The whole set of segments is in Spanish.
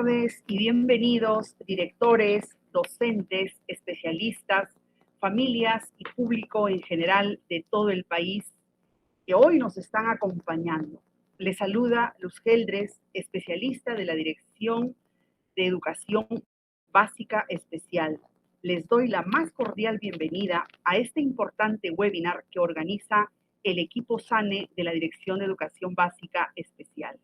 tardes y bienvenidos directores, docentes, especialistas, familias y público en general de todo el país que hoy nos están acompañando. Les saluda Luz Geldres, especialista de la Dirección de Educación Básica Especial. Les doy la más cordial bienvenida a este importante webinar que organiza el equipo SANE de la Dirección de Educación Básica Especial.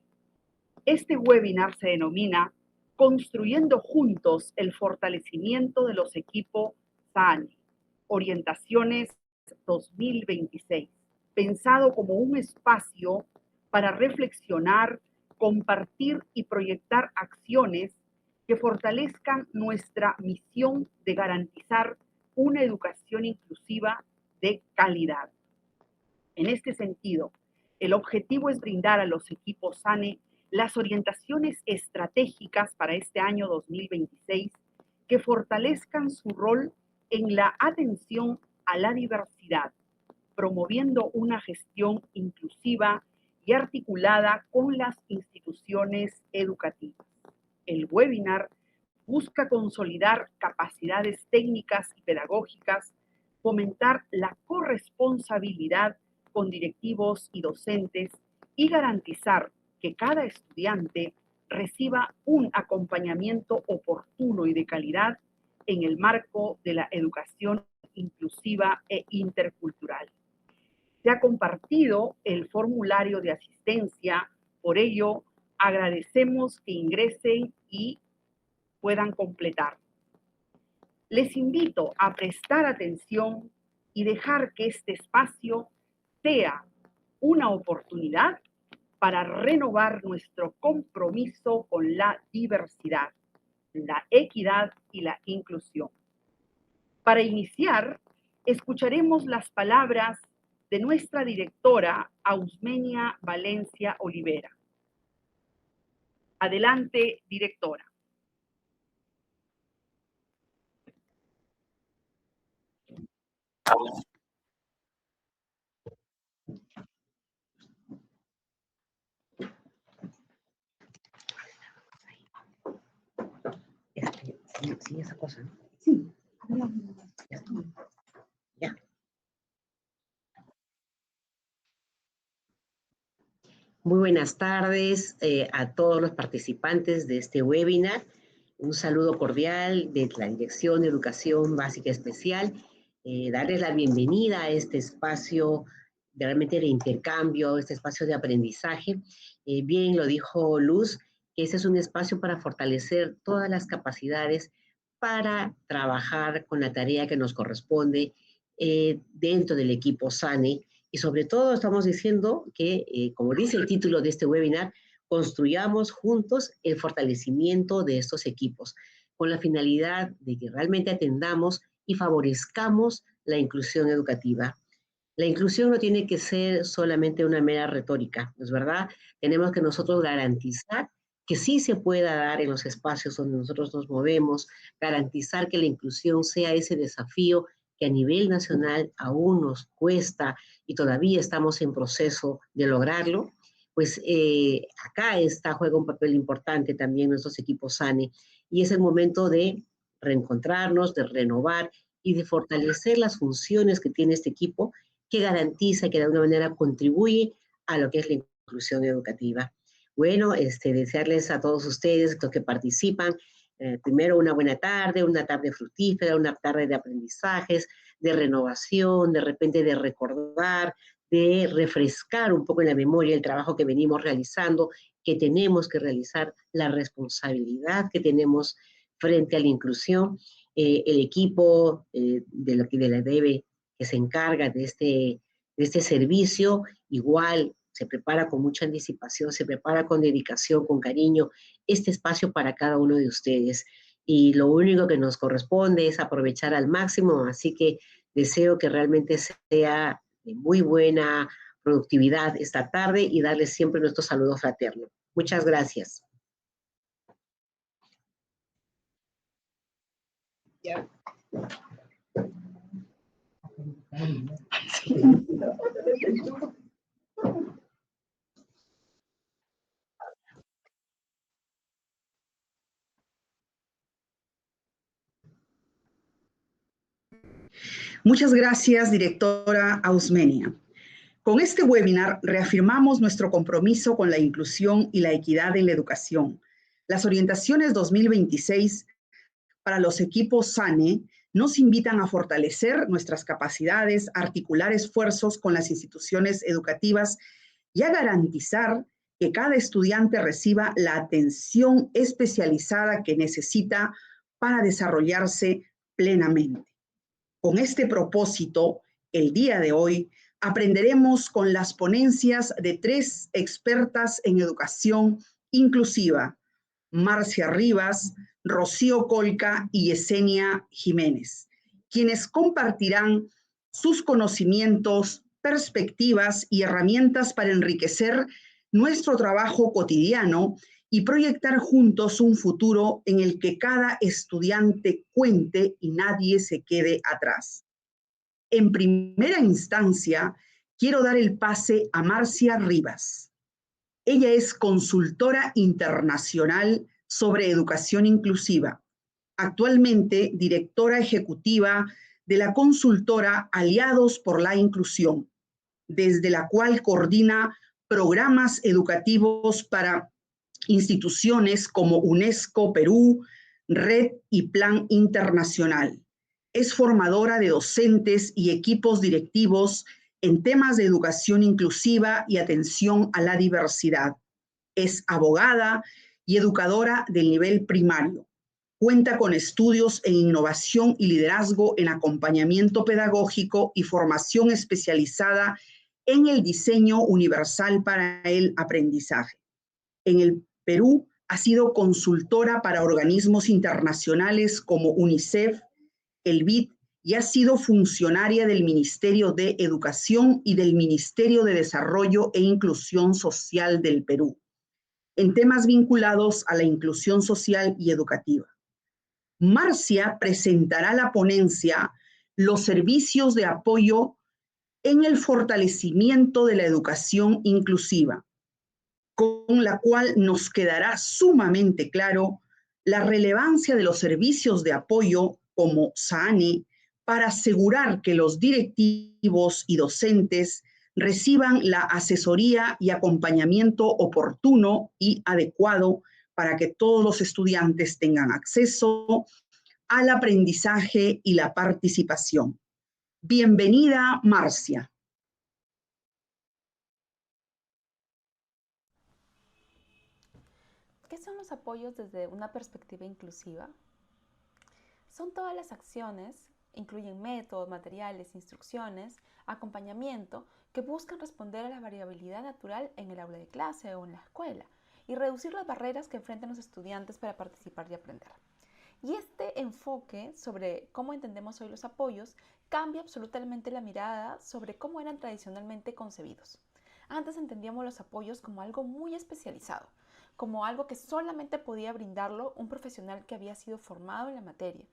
Este webinar se denomina Construyendo Juntos el Fortalecimiento de los Equipos SANE, Orientaciones 2026, pensado como un espacio para reflexionar, compartir y proyectar acciones que fortalezcan nuestra misión de garantizar una educación inclusiva de calidad. En este sentido, el objetivo es brindar a los equipos SANE las orientaciones estratégicas para este año 2026 que fortalezcan su rol en la atención a la diversidad, promoviendo una gestión inclusiva y articulada con las instituciones educativas. El webinar busca consolidar capacidades técnicas y pedagógicas, fomentar la corresponsabilidad con directivos y docentes y garantizar que cada estudiante reciba un acompañamiento oportuno y de calidad en el marco de la educación inclusiva e intercultural. Se ha compartido el formulario de asistencia, por ello agradecemos que ingresen y puedan completar. Les invito a prestar atención y dejar que este espacio sea una oportunidad para renovar nuestro compromiso con la diversidad, la equidad y la inclusión. Para iniciar, escucharemos las palabras de nuestra directora Ausmenia Valencia Olivera. Adelante, directora. Sí, esa cosa, ¿no? Sí. Ya. Muy buenas tardes a todos los participantes de este webinar. Un saludo cordial de la Dirección de Educación Básica Especial. Darles la bienvenida a este espacio realmente de intercambio, este espacio de aprendizaje. Bien lo dijo Luz, que ese es un espacio para fortalecer todas las capacidades para trabajar con la tarea que nos corresponde dentro del equipo SANE. Y sobre todo estamos diciendo que, como dice el título de este webinar, construyamos juntos el fortalecimiento de estos equipos, con la finalidad de que realmente atendamos y favorezcamos la inclusión educativa. La inclusión no tiene que ser solamente una mera retórica, ¿no es verdad? Tenemos que nosotros garantizar que sí se pueda dar en los espacios donde nosotros nos movemos, garantizar que la inclusión sea ese desafío que a nivel nacional aún nos cuesta y todavía estamos en proceso de lograrlo. Pues acá juega un papel importante también nuestros equipos SANE, y es el momento de reencontrarnos, de renovar y de fortalecer las funciones que tiene este equipo, que garantiza, que de alguna manera contribuye a lo que es la inclusión educativa. Bueno, desearles a todos ustedes, los que participan, primero una buena tarde, una tarde fructífera, una tarde de aprendizajes, de renovación, de repente de recordar, de refrescar un poco en la memoria el trabajo que venimos realizando, que tenemos que realizar, la responsabilidad que tenemos frente a la inclusión. El equipo de la DEBE que se encarga de este servicio, igual se prepara con mucha anticipación, se prepara con dedicación, con cariño, este espacio para cada uno de ustedes. Y lo único que nos corresponde es aprovechar al máximo, así que deseo que realmente sea de muy buena productividad esta tarde y darles siempre nuestro saludo fraterno. Muchas gracias. Yeah. Muchas gracias, directora Ausmenia. Con este webinar reafirmamos nuestro compromiso con la inclusión y la equidad en la educación. Las orientaciones 2026 para los equipos SANE nos invitan a fortalecer nuestras capacidades, articular esfuerzos con las instituciones educativas y a garantizar que cada estudiante reciba la atención especializada que necesita para desarrollarse plenamente. Con este propósito, el día de hoy aprenderemos con las ponencias de 3 expertas en educación inclusiva, Marcia Rivas, Rocío Colca y Yesenia Jiménez, quienes compartirán sus conocimientos, perspectivas y herramientas para enriquecer nuestro trabajo cotidiano y proyectar juntos un futuro en el que cada estudiante cuente y nadie se quede atrás. En primera instancia, quiero dar el pase a Marcia Rivas. Ella es consultora internacional sobre educación inclusiva, actualmente directora ejecutiva de la consultora Aliados por la Inclusión, desde la cual coordina programas educativos para instituciones como UNESCO Perú, Red y Plan Internacional. Es formadora de docentes y equipos directivos en temas de educación inclusiva y atención a la diversidad. Es abogada y educadora del nivel primario. Cuenta con estudios en innovación y liderazgo en acompañamiento pedagógico y formación especializada en el diseño universal para el aprendizaje. En el Perú ha sido consultora para organismos internacionales como UNICEF, el BID, y ha sido funcionaria del Ministerio de Educación y del Ministerio de Desarrollo e Inclusión Social del Perú, en temas vinculados a la inclusión social y educativa. Marcia presentará la ponencia Los servicios de apoyo en el fortalecimiento de la educación inclusiva, con la cual nos quedará sumamente claro la relevancia de los servicios de apoyo como SANE para asegurar que los directivos y docentes reciban la asesoría y acompañamiento oportuno y adecuado para que todos los estudiantes tengan acceso al aprendizaje y la participación. Bienvenida, Marcia. ¿Qué son los apoyos desde una perspectiva inclusiva? Son todas las acciones, incluyen métodos, materiales, instrucciones, acompañamiento, que buscan responder a la variabilidad natural en el aula de clase o en la escuela y reducir las barreras que enfrentan los estudiantes para participar y aprender. Y este enfoque sobre cómo entendemos hoy los apoyos cambia absolutamente la mirada sobre cómo eran tradicionalmente concebidos. Antes entendíamos los apoyos como algo muy especializado, como algo que solamente podía brindarlo un profesional que había sido formado en la materia.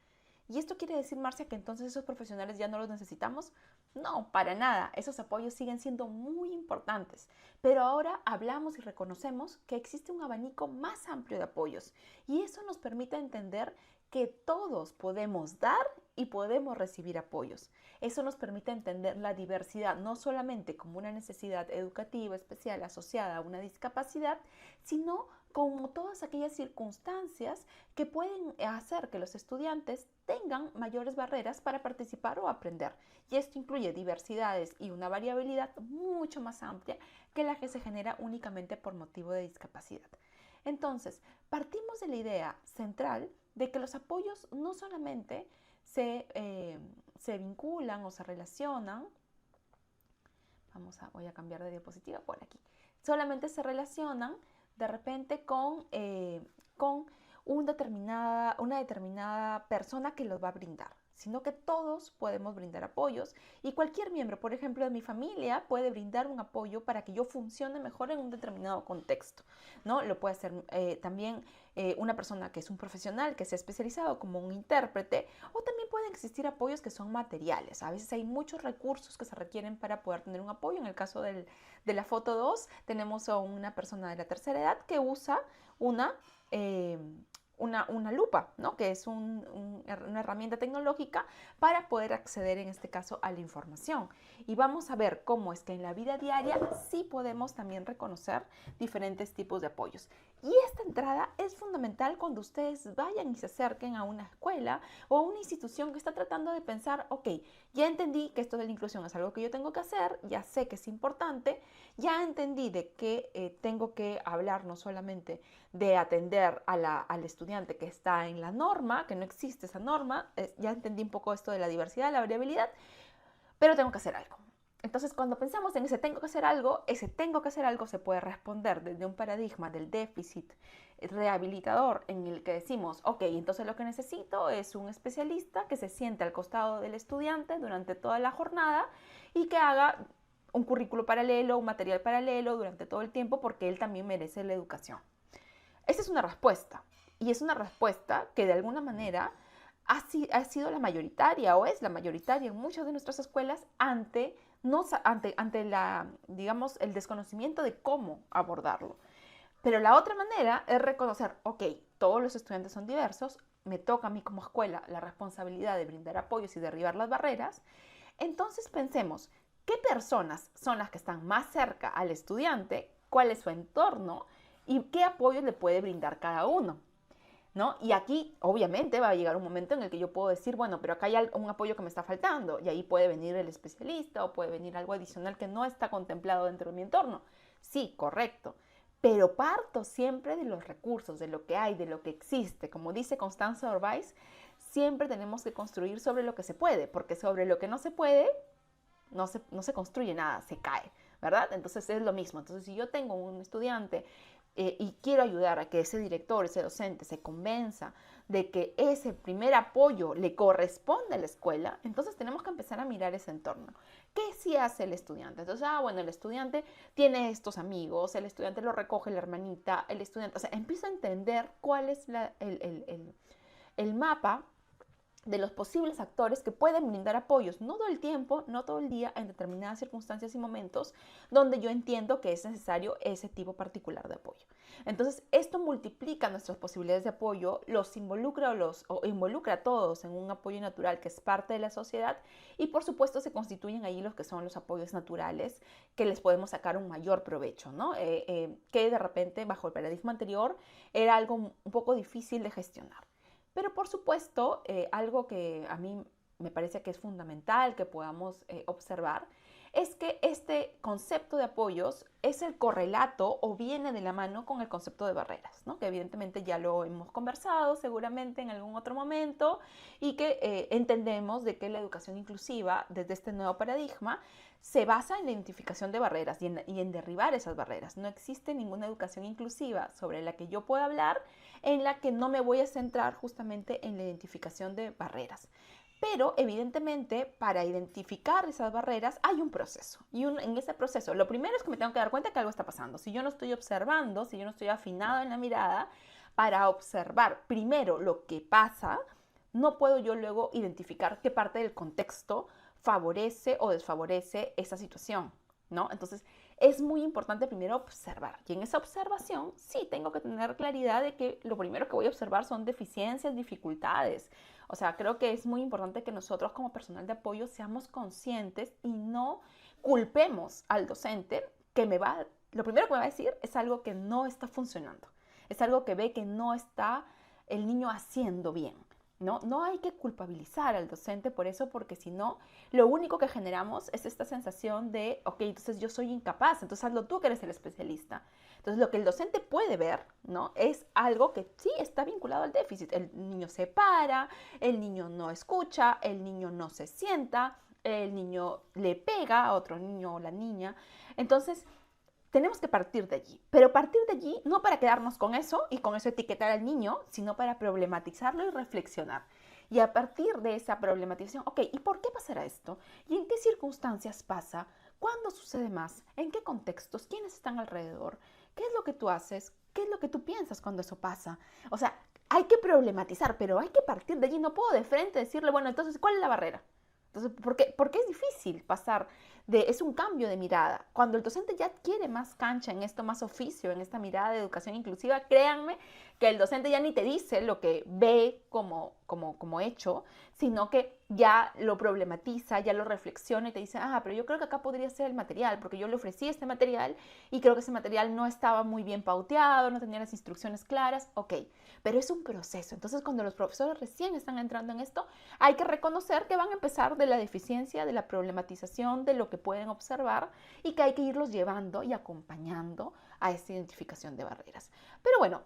¿Y esto quiere decir, Marcia, que entonces esos profesionales ya no los necesitamos? No, para nada. Esos apoyos siguen siendo muy importantes. Pero ahora hablamos y reconocemos que existe un abanico más amplio de apoyos. Y eso nos permite entender que todos podemos dar y podemos recibir apoyos. Eso nos permite entender la diversidad no solamente como una necesidad educativa especial asociada a una discapacidad, sino como todas aquellas circunstancias que pueden hacer que los estudiantes tengan mayores barreras para participar o aprender. Y esto incluye diversidades y una variabilidad mucho más amplia que la que se genera únicamente por motivo de discapacidad. Entonces, partimos de la idea central de que los apoyos no solamente se vinculan o se relacionan, voy a cambiar de diapositiva por aquí, solamente se relacionan de repente con una determinada persona que los va a brindar, sino que todos podemos brindar apoyos y cualquier miembro, por ejemplo, de mi familia puede brindar un apoyo para que yo funcione mejor en un determinado contexto, ¿no? Lo puede hacer también una persona que es un profesional, que se ha especializado como un intérprete, o también pueden existir apoyos que son materiales. A veces hay muchos recursos que se requieren para poder tener un apoyo. En el caso de la foto 2, tenemos a una persona de la tercera edad que usa una lupa, ¿no? Que es una herramienta tecnológica para poder acceder, en este caso, a la información. Y vamos a ver cómo es que en la vida diaria sí podemos también reconocer diferentes tipos de apoyos. Y esta entrada es fundamental cuando ustedes vayan y se acerquen a una escuela o a una institución que está tratando de pensar, ok, ya entendí que esto de la inclusión es algo que yo tengo que hacer, ya sé que es importante, ya entendí de que tengo que hablar no solamente de atender al estudiante que está en la norma, que no existe esa norma, ya entendí un poco esto de la diversidad, la variabilidad, pero tengo que hacer algo. Entonces, cuando pensamos en ese tengo que hacer algo se puede responder desde un paradigma del déficit rehabilitador en el que decimos, ok, entonces lo que necesito es un especialista que se siente al costado del estudiante durante toda la jornada y que haga un currículo paralelo, un material paralelo durante todo el tiempo porque él también merece la educación. Esa es una respuesta y es una respuesta que de alguna manera ha sido la mayoritaria o es la mayoritaria en muchas de nuestras escuelas ante digamos, el desconocimiento de cómo abordarlo. Pero la otra manera es reconocer, ok, todos los estudiantes son diversos, me toca a mí como escuela la responsabilidad de brindar apoyos y derribar las barreras. Entonces pensemos, ¿qué personas son las que están más cerca al estudiante? ¿Cuál es su entorno? ¿Y qué apoyos le puede brindar cada uno? ¿No? Y aquí, obviamente, va a llegar un momento en el que yo puedo decir, bueno, pero acá hay un apoyo que me está faltando, y ahí puede venir el especialista o puede venir algo adicional que no está contemplado dentro de mi entorno. Sí, correcto, pero parto siempre de los recursos, de lo que hay, de lo que existe. Como dice Constanza Orvais, siempre tenemos que construir sobre lo que se puede, porque sobre lo que no se puede, no se construye nada, se cae, ¿verdad? Entonces es lo mismo. Entonces, si yo tengo un estudiante y quiero ayudar a que ese director, ese docente se convenza de que ese primer apoyo le corresponde a la escuela, entonces tenemos que empezar a mirar ese entorno. ¿Qué sí hace el estudiante? Entonces, bueno, el estudiante tiene estos amigos, el estudiante lo recoge la hermanita, el estudiante, o sea, empieza a entender cuál es el mapa de los posibles actores que pueden brindar apoyos, no todo el tiempo, no todo el día, en determinadas circunstancias y momentos donde yo entiendo que es necesario ese tipo particular de apoyo. Entonces, esto multiplica nuestras posibilidades de apoyo, los involucra o involucra a todos en un apoyo natural que es parte de la sociedad y, por supuesto, se constituyen ahí los que son los apoyos naturales que les podemos sacar un mayor provecho, ¿no? Que de repente, bajo el paradigma anterior, era algo un poco difícil de gestionar. Pero por supuesto, algo que a mí me parece que es fundamental que podamos observar es que este concepto de apoyos es el correlato o viene de la mano con el concepto de barreras, ¿no? Que evidentemente ya lo hemos conversado seguramente en algún otro momento y que entendemos de que la educación inclusiva desde este nuevo paradigma se basa en la identificación de barreras y en derribar esas barreras. No existe ninguna educación inclusiva sobre la que yo pueda hablar en la que no me voy a centrar justamente en la identificación de barreras. Pero evidentemente para identificar esas barreras hay un proceso y en ese proceso lo primero es que me tengo que dar cuenta que algo está pasando. Si yo no estoy observando, si yo no estoy afinado en la mirada para observar primero lo que pasa, no puedo yo luego identificar qué parte del contexto favorece o desfavorece esa situación, ¿no? Entonces es muy importante primero observar y en esa observación sí tengo que tener claridad de que lo primero que voy a observar son deficiencias, dificultades. O sea, creo que es muy importante que nosotros como personal de apoyo seamos conscientes y no culpemos al docente que lo primero que me va a decir es algo que no está funcionando, es algo que ve que no está el niño haciendo bien. No hay que culpabilizar al docente por eso, porque si no, lo único que generamos es esta sensación de, ok, entonces yo soy incapaz, entonces hazlo tú que eres el especialista. Entonces lo que el docente puede ver, ¿no? Es algo que sí está vinculado al déficit. El niño se para, el niño no escucha, el niño no se sienta, el niño le pega a otro niño o la niña. Entonces, tenemos que partir de allí, pero partir de allí no para quedarnos con eso y con eso etiquetar al niño, sino para problematizarlo y reflexionar. Y a partir de esa problematización, ok, ¿y por qué pasará esto? ¿Y en qué circunstancias pasa? ¿Cuándo sucede más? ¿En qué contextos? ¿Quiénes están alrededor? ¿Qué es lo que tú haces? ¿Qué es lo que tú piensas cuando eso pasa? O sea, hay que problematizar, pero hay que partir de allí. No puedo de frente decirle, bueno, entonces, ¿cuál es la barrera? Entonces, ¿por qué es difícil pasar es un cambio de mirada? Cuando el docente ya quiere más cancha en esto, más oficio, en esta mirada de educación inclusiva, créanme que el docente ya ni te dice lo que ve como hecho, sino que ya lo problematiza, ya lo reflexiona y te dice, pero yo creo que acá podría ser el material, porque yo le ofrecí este material y creo que ese material no estaba muy bien pauteado, no tenía las instrucciones claras, ok, pero es un proceso. Entonces, cuando los profesores recién están entrando en esto, hay que reconocer que van a empezar de la deficiencia, de la problematización, de lo que pueden observar y que hay que irlos llevando y acompañando a esta identificación de barreras. Pero bueno,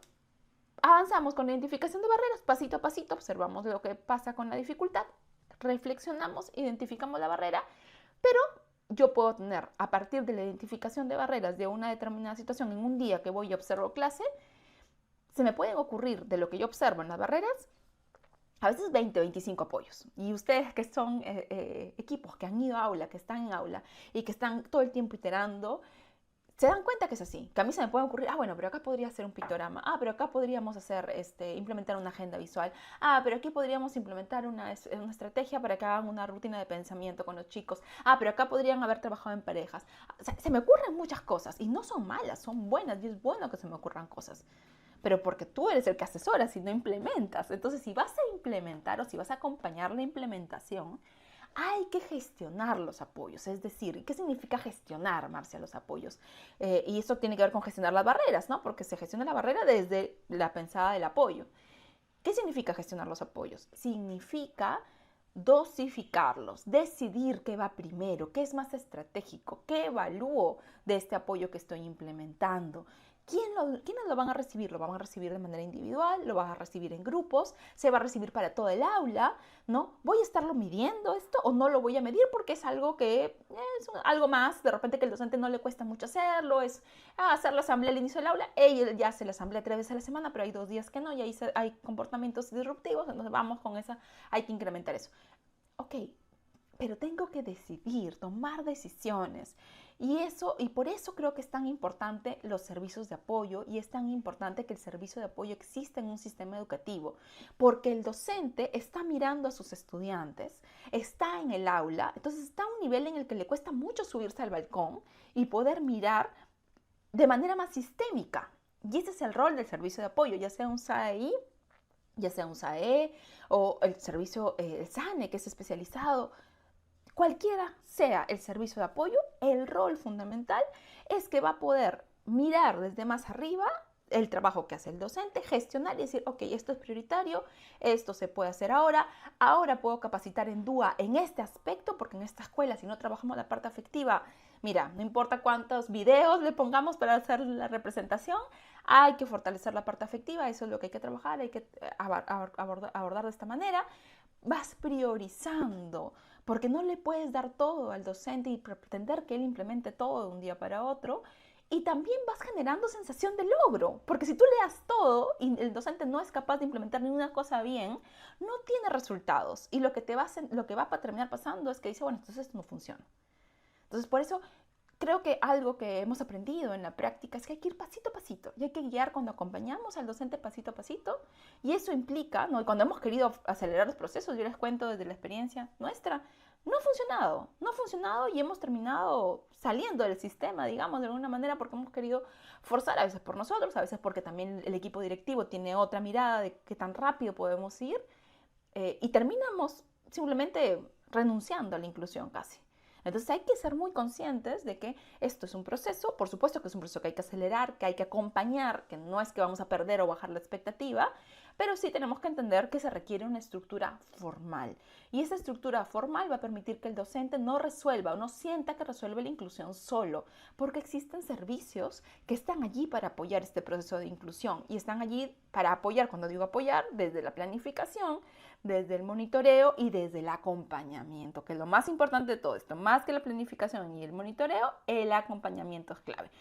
avanzamos con la identificación de barreras, pasito a pasito, observamos lo que pasa con la dificultad, reflexionamos, identificamos la barrera, pero yo puedo tener, a partir de la identificación de barreras de una determinada situación en un día que voy y observo clase, se me pueden ocurrir de lo que yo observo en las barreras, a veces 20 o 25 apoyos. Y ustedes que son equipos que han ido a aula, que están en aula y que están todo el tiempo iterando, se dan cuenta que es así, que a mí se me puede ocurrir, bueno, pero acá podría ser un pictograma, pero acá podríamos hacer, implementar una agenda visual, pero aquí podríamos implementar una estrategia para que hagan una rutina de pensamiento con los chicos, pero acá podrían haber trabajado en parejas. O sea, se me ocurren muchas cosas y no son malas, son buenas y es bueno que se me ocurran cosas. Pero porque tú eres el que asesoras y no implementas. Entonces, si vas a implementar o si vas a acompañar la implementación, hay que gestionar los apoyos. Es decir, ¿qué significa gestionar, Marcia, los apoyos? Y eso tiene que ver con gestionar las barreras, ¿no? Porque se gestiona la barrera desde la pensada del apoyo. ¿Qué significa gestionar los apoyos? Significa dosificarlos, decidir qué va primero, qué es más estratégico, qué evalúo de este apoyo que estoy implementando. ¿Quiénes lo van a recibir? ¿Lo van a recibir de manera individual? ¿Lo vas a recibir en grupos? ¿Se va a recibir para todo el aula? ¿No? ¿Voy a estarlo midiendo esto o no lo voy a medir porque es algo que es algo más, de repente que el docente no le cuesta mucho hacerlo, es hacer la asamblea al inicio del aula, él ya hace la asamblea 3 veces a la semana, pero hay 2 días que no y ahí hay comportamientos disruptivos, entonces vamos con esa, hay que incrementar eso. Ok, pero tengo que decidir, tomar decisiones. Y por eso creo que es tan importante los servicios de apoyo y es tan importante que el servicio de apoyo exista en un sistema educativo, porque el docente está mirando a sus estudiantes, está en el aula, entonces está a un nivel en el que le cuesta mucho subirse al balcón y poder mirar de manera más sistémica. Y ese es el rol del servicio de apoyo, ya sea un SAEI, ya sea un SAE o el servicio el SANE, que es especializado. Cualquiera sea el servicio de apoyo, el rol fundamental es que va a poder mirar desde más arriba el trabajo que hace el docente, gestionar y decir, ok, esto es prioritario, esto se puede hacer ahora puedo capacitar en DUA en este aspecto, porque en esta escuela, si no trabajamos la parte afectiva, mira, no importa cuántos videos le pongamos para hacer la representación, hay que fortalecer la parte afectiva, eso es lo que hay que trabajar, hay que abordar de esta manera. Vas priorizando, porque no le puedes dar todo al docente y pretender que él implemente todo de un día para otro. Y también vas generando sensación de logro, porque si tú le das todo y el docente no es capaz de implementar ninguna cosa bien, no tiene resultados. Y lo que va a terminar pasando es que dice, bueno, entonces esto no funciona. Entonces, por eso creo que algo que hemos aprendido en la práctica es que hay que ir pasito a pasito y hay que guiar cuando acompañamos al docente pasito a pasito, y eso implica, ¿no? Y cuando hemos querido acelerar los procesos, yo les cuento desde la experiencia nuestra, no ha funcionado y hemos terminado saliendo del sistema, digamos, de alguna manera, porque hemos querido forzar, a veces por nosotros, a veces porque también el equipo directivo tiene otra mirada de qué tan rápido podemos ir, y terminamos simplemente renunciando a la inclusión casi. Entonces hay que ser muy conscientes de que esto es un proceso, por supuesto que es un proceso que hay que acelerar, que hay que acompañar, que no es que vamos a perder o bajar la expectativa, pero sí tenemos que entender que se requiere una estructura formal. Y esa estructura formal va a permitir que el docente no resuelva o no sienta que resuelve la inclusión solo, porque existen servicios que están allí para apoyar este proceso de inclusión y están allí para apoyar, cuando digo apoyar, desde la planificación, desde el monitoreo y desde el acompañamiento, que es lo más importante de todo esto, más que la planificación y el monitoreo, el acompañamiento es clave.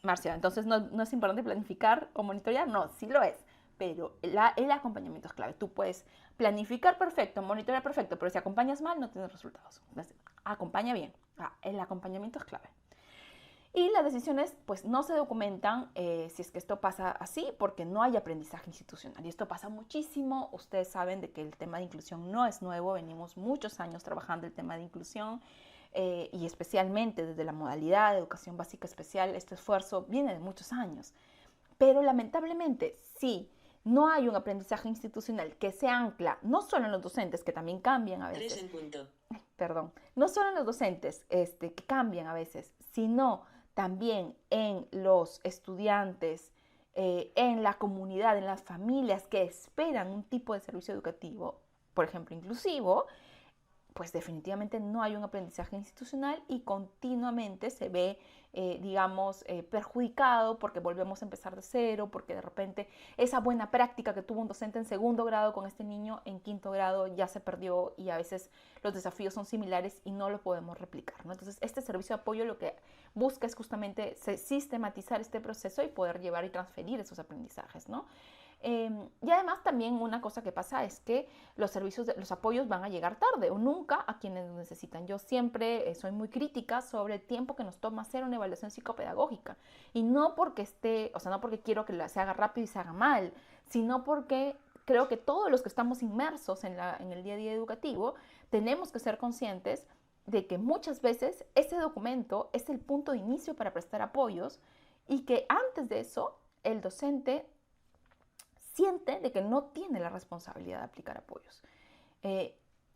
Marcia, entonces no es importante planificar o monitorear, no, sí lo es, pero el acompañamiento es clave. Tú puedes planificar perfecto, monitorear perfecto, pero si acompañas mal no tienes resultados. Entonces, acompaña bien, el acompañamiento es clave. Y las decisiones pues no se documentan si es que esto pasa así, porque no hay aprendizaje institucional. Y esto pasa muchísimo. Ustedes saben de que el tema de inclusión no es nuevo. Venimos muchos años trabajando el tema de inclusión y especialmente desde la modalidad de educación básica especial. Este esfuerzo viene de muchos años. Pero lamentablemente, sí, no hay un aprendizaje institucional que se ancla no solo en los docentes, que también cambian a veces. 3 en punto. Perdón, no solo en los docentes que cambian a veces, sino también en los estudiantes, en la comunidad, en las familias que esperan un tipo de servicio educativo, por ejemplo, inclusivo, pues definitivamente no hay un aprendizaje institucional y continuamente se ve, perjudicado porque volvemos a empezar de cero, porque de repente esa buena práctica que tuvo un docente en segundo grado con este niño en quinto grado ya se perdió y a veces los desafíos son similares y no lo podemos replicar, ¿no? Entonces, este servicio de apoyo lo que busca es justamente sistematizar este proceso y poder llevar y transferir esos aprendizajes, ¿no? Y además también una cosa que pasa es que los apoyos van a llegar tarde o nunca a quienes lo necesitan. Yo siempre soy muy crítica sobre el tiempo que nos toma hacer una evaluación psicopedagógica. Y no porque no porque quiero que se haga rápido y se haga mal, sino porque creo que todos los que estamos inmersos en el día a día educativo tenemos que ser conscientes de que muchas veces ese documento es el punto de inicio para prestar apoyos y que antes de eso el docente siente de que no tiene la responsabilidad de aplicar apoyos.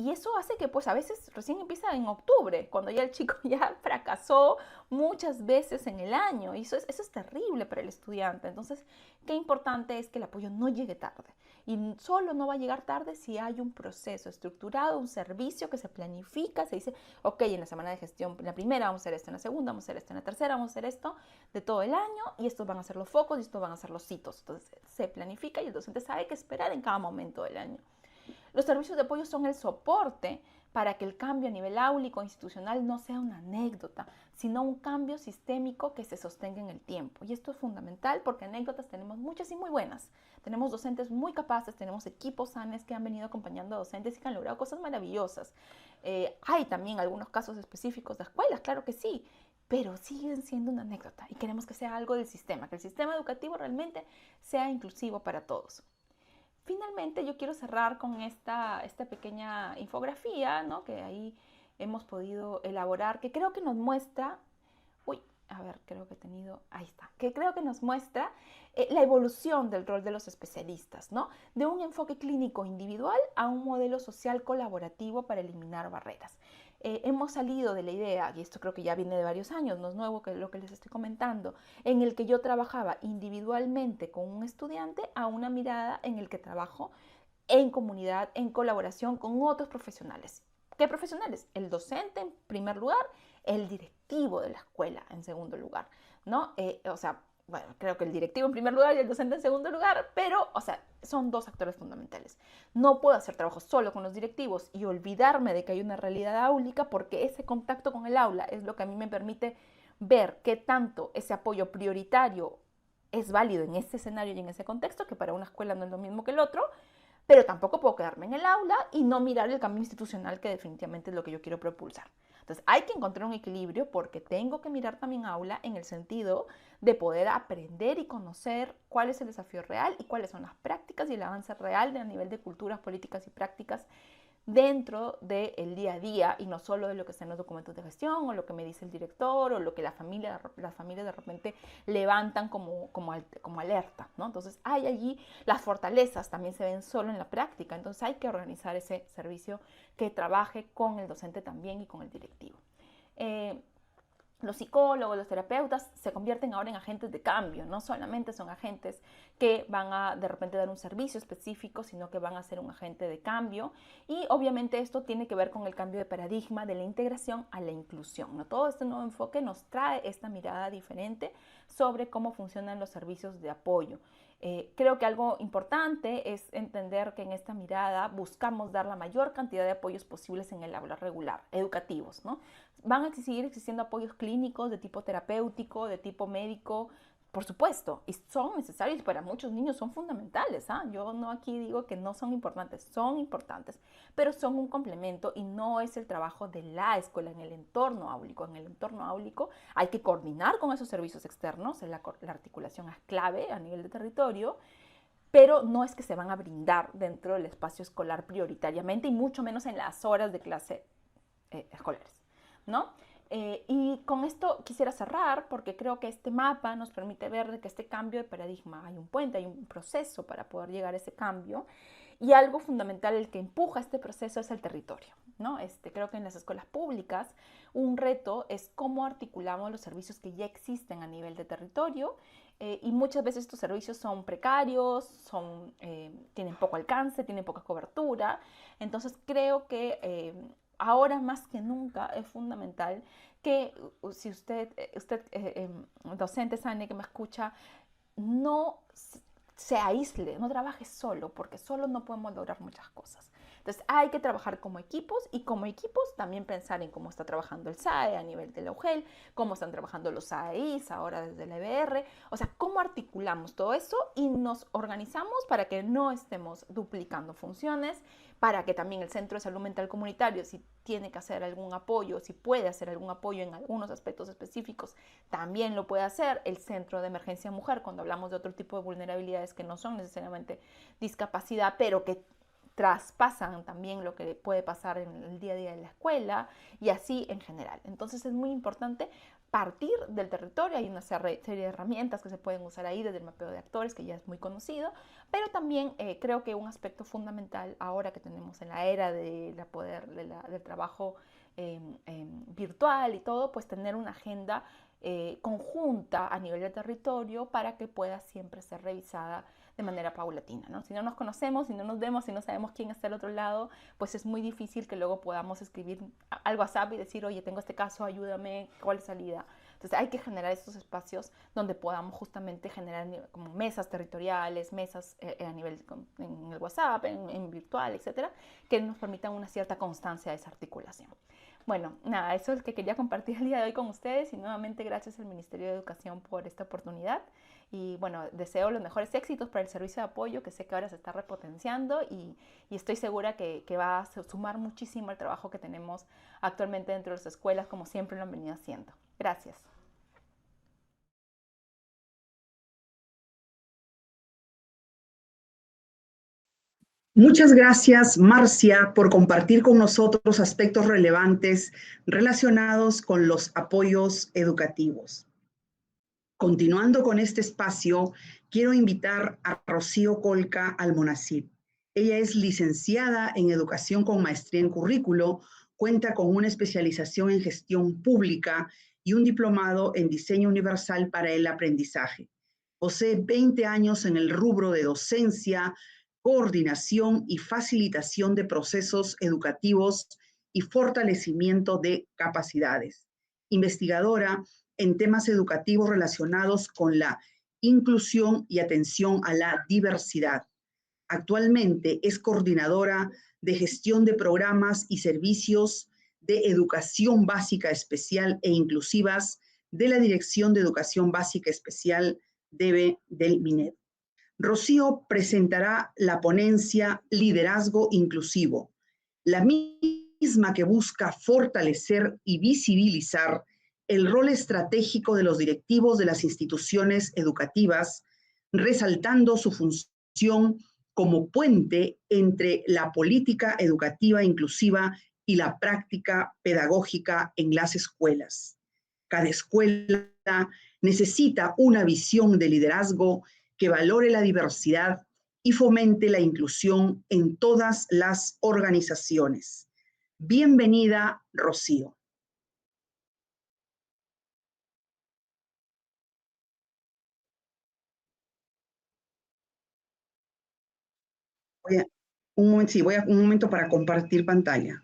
Y eso hace que pues a veces recién empieza en octubre, cuando ya el chico ya fracasó muchas veces en el año. Y eso es terrible para el estudiante. Entonces, qué importante es que el apoyo no llegue tarde. Y solo no va a llegar tarde si hay un proceso estructurado, un servicio que se planifica, se dice, ok, en la semana de gestión, en la primera vamos a hacer esto, en la segunda vamos a hacer esto, en la tercera vamos a hacer esto de todo el año y estos van a ser los focos y estos van a ser los hitos. Entonces, se planifica y el docente sabe qué esperar en cada momento del año. Los servicios de apoyo son el soporte para que el cambio a nivel áulico institucional no sea una anécdota, sino un cambio sistémico que se sostenga en el tiempo. Y esto es fundamental porque anécdotas tenemos muchas y muy buenas. Tenemos docentes muy capaces, tenemos equipos sanes que han venido acompañando a docentes y que han logrado cosas maravillosas. Hay también algunos casos específicos de escuelas, claro que sí, pero siguen siendo una anécdota y queremos que sea algo del sistema, que el sistema educativo realmente sea inclusivo para todos. Finalmente, yo quiero cerrar con esta pequeña infografía, ¿no? Que ahí hemos podido elaborar, que creo que nos muestra, que creo que nos muestra la evolución del rol de los especialistas, ¿no? De un enfoque clínico individual a un modelo social colaborativo para eliminar barreras. Hemos salido de la idea, y esto creo que ya viene de varios años, no es nuevo que lo que les estoy comentando, en el que yo trabajaba individualmente con un estudiante a una mirada en el que trabajo en comunidad, en colaboración con otros profesionales. ¿Qué profesionales? El docente en primer lugar, el directivo de la escuela en segundo lugar, ¿no? Creo que el directivo en primer lugar y el docente en segundo lugar, pero, son dos actores fundamentales. No puedo hacer trabajo solo con los directivos y olvidarme de que hay una realidad áulica porque ese contacto con el aula es lo que a mí me permite ver qué tanto ese apoyo prioritario es válido en este escenario y en ese contexto, que para una escuela no es lo mismo que el otro, pero tampoco puedo quedarme en el aula y no mirar el cambio institucional que definitivamente es lo que yo quiero propulsar. Entonces hay que encontrar un equilibrio porque tengo que mirar también aula en el sentido de poder aprender y conocer cuál es el desafío real y cuáles son las prácticas y el avance real a nivel de culturas, políticas y prácticas dentro del día a día y no solo de lo que está en los documentos de gestión o lo que me dice el director o lo que las familias de repente levantan como alerta, ¿no? Entonces hay allí las fortalezas también se ven solo en la práctica, entonces hay que organizar ese servicio que trabaje con el docente también y con el directivo. Los psicólogos, los terapeutas se convierten ahora en agentes de cambio, no solamente son agentes que van a de repente dar un servicio específico, sino que van a ser un agente de cambio y obviamente esto tiene que ver con el cambio de paradigma de la integración a la inclusión, ¿no? Todo este nuevo enfoque nos trae esta mirada diferente sobre cómo funcionan los servicios de apoyo. Creo que algo importante es entender que en esta mirada buscamos dar la mayor cantidad de apoyos posibles en el aula regular, educativos, ¿no? Van a seguir existiendo apoyos clínicos de tipo terapéutico, de tipo médico, por supuesto, y son necesarios para muchos niños, son fundamentales. Yo no aquí digo que no son importantes, pero son un complemento y no es el trabajo de la escuela en el entorno áulico. En el entorno áulico hay que coordinar con esos servicios externos, la articulación es clave a nivel de territorio, pero no es que se van a brindar dentro del espacio escolar prioritariamente y mucho menos en las horas de clase escolares, ¿no? Y con esto quisiera cerrar porque creo que este mapa nos permite ver que este cambio de paradigma hay un puente, hay un proceso para poder llegar a ese cambio y algo fundamental, el que empuja este proceso es el territorio, ¿no? Creo que en las escuelas públicas un reto es cómo articulamos los servicios que ya existen a nivel de territorio y muchas veces estos servicios son precarios, tienen poco alcance, tienen poca cobertura, entonces creo que ahora más que nunca es fundamental que si usted docente Sane que me escucha, no se aísle, no trabaje solo, porque solo no podemos lograr muchas cosas. Entonces hay que trabajar como equipos y como equipos también pensar en cómo está trabajando el SAE a nivel de la UGEL, cómo están trabajando los AEIs ahora desde la EBR, o sea, cómo articulamos todo eso y nos organizamos para que no estemos duplicando funciones, para que también el Centro de Salud Mental Comunitario, si tiene que hacer algún apoyo, si puede hacer algún apoyo en algunos aspectos específicos, también lo puede hacer. El Centro de Emergencia Mujer, cuando hablamos de otro tipo de vulnerabilidades que no son necesariamente discapacidad, pero que traspasan también lo que puede pasar en el día a día de la escuela y así en general. Entonces es muy importante partir del territorio, hay una serie de herramientas que se pueden usar ahí desde el mapeo de actores que ya es muy conocido, pero también creo que un aspecto fundamental ahora que tenemos en la era del trabajo virtual y todo, pues tener una agenda conjunta a nivel de territorio para que pueda siempre ser revisada de manera paulatina, ¿no? Si no nos conocemos, si no nos vemos, si no sabemos quién está al otro lado, pues es muy difícil que luego podamos escribir al WhatsApp y decir, oye, tengo este caso, ayúdame, ¿cuál es la salida? Entonces hay que generar estos espacios donde podamos justamente generar como mesas territoriales, mesas a nivel en el WhatsApp, en virtual, etcétera, que nos permitan una cierta constancia de esa articulación. Bueno, nada, eso es lo que quería compartir el día de hoy con ustedes y nuevamente gracias al Ministerio de Educación por esta oportunidad. Y bueno, deseo los mejores éxitos para el servicio de apoyo que sé que ahora se está repotenciando y estoy segura que va a sumar muchísimo al trabajo que tenemos actualmente dentro de las escuelas como siempre lo han venido haciendo. Gracias. Muchas gracias, Marcia, por compartir con nosotros aspectos relevantes relacionados con los apoyos educativos. Continuando con este espacio, quiero invitar a Rocío Colca Almonacid. Ella es licenciada en Educación con maestría en Currículo, cuenta con una especialización en Gestión Pública y un diplomado en Diseño Universal para el Aprendizaje. Posee 20 años en el rubro de docencia, coordinación y facilitación de procesos educativos y fortalecimiento de capacidades. Investigadora en temas educativos relacionados con la inclusión y atención a la diversidad. Actualmente es coordinadora de gestión de programas y servicios de educación básica especial e inclusivas de la Dirección de Educación Básica Especial del MINED. Rocío presentará la ponencia Liderazgo Inclusivo, la misma que busca fortalecer y visibilizar el rol estratégico de los directivos de las instituciones educativas, resaltando su función como puente entre la política educativa inclusiva y la práctica pedagógica en las escuelas. Cada escuela necesita una visión de liderazgo que valore la diversidad y fomente la inclusión en todas las organizaciones. Bienvenida, Rocío. Voy a un momento para compartir pantalla.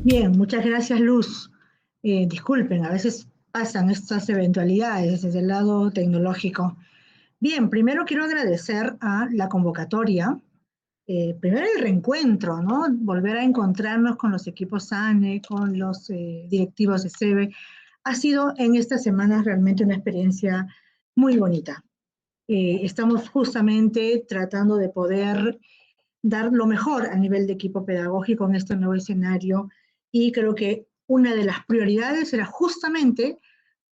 Bien, muchas gracias, Luz. Disculpen, a veces pasan estas eventualidades desde el lado tecnológico. Bien, primero quiero agradecer a la convocatoria. Primero el reencuentro, ¿no? Volver a encontrarnos con los equipos ANE, con los directivos de SEBE. Ha sido en estas semanas realmente una experiencia muy bonita. Estamos justamente tratando de poder dar lo mejor a nivel de equipo pedagógico en este nuevo escenario y creo que una de las prioridades era justamente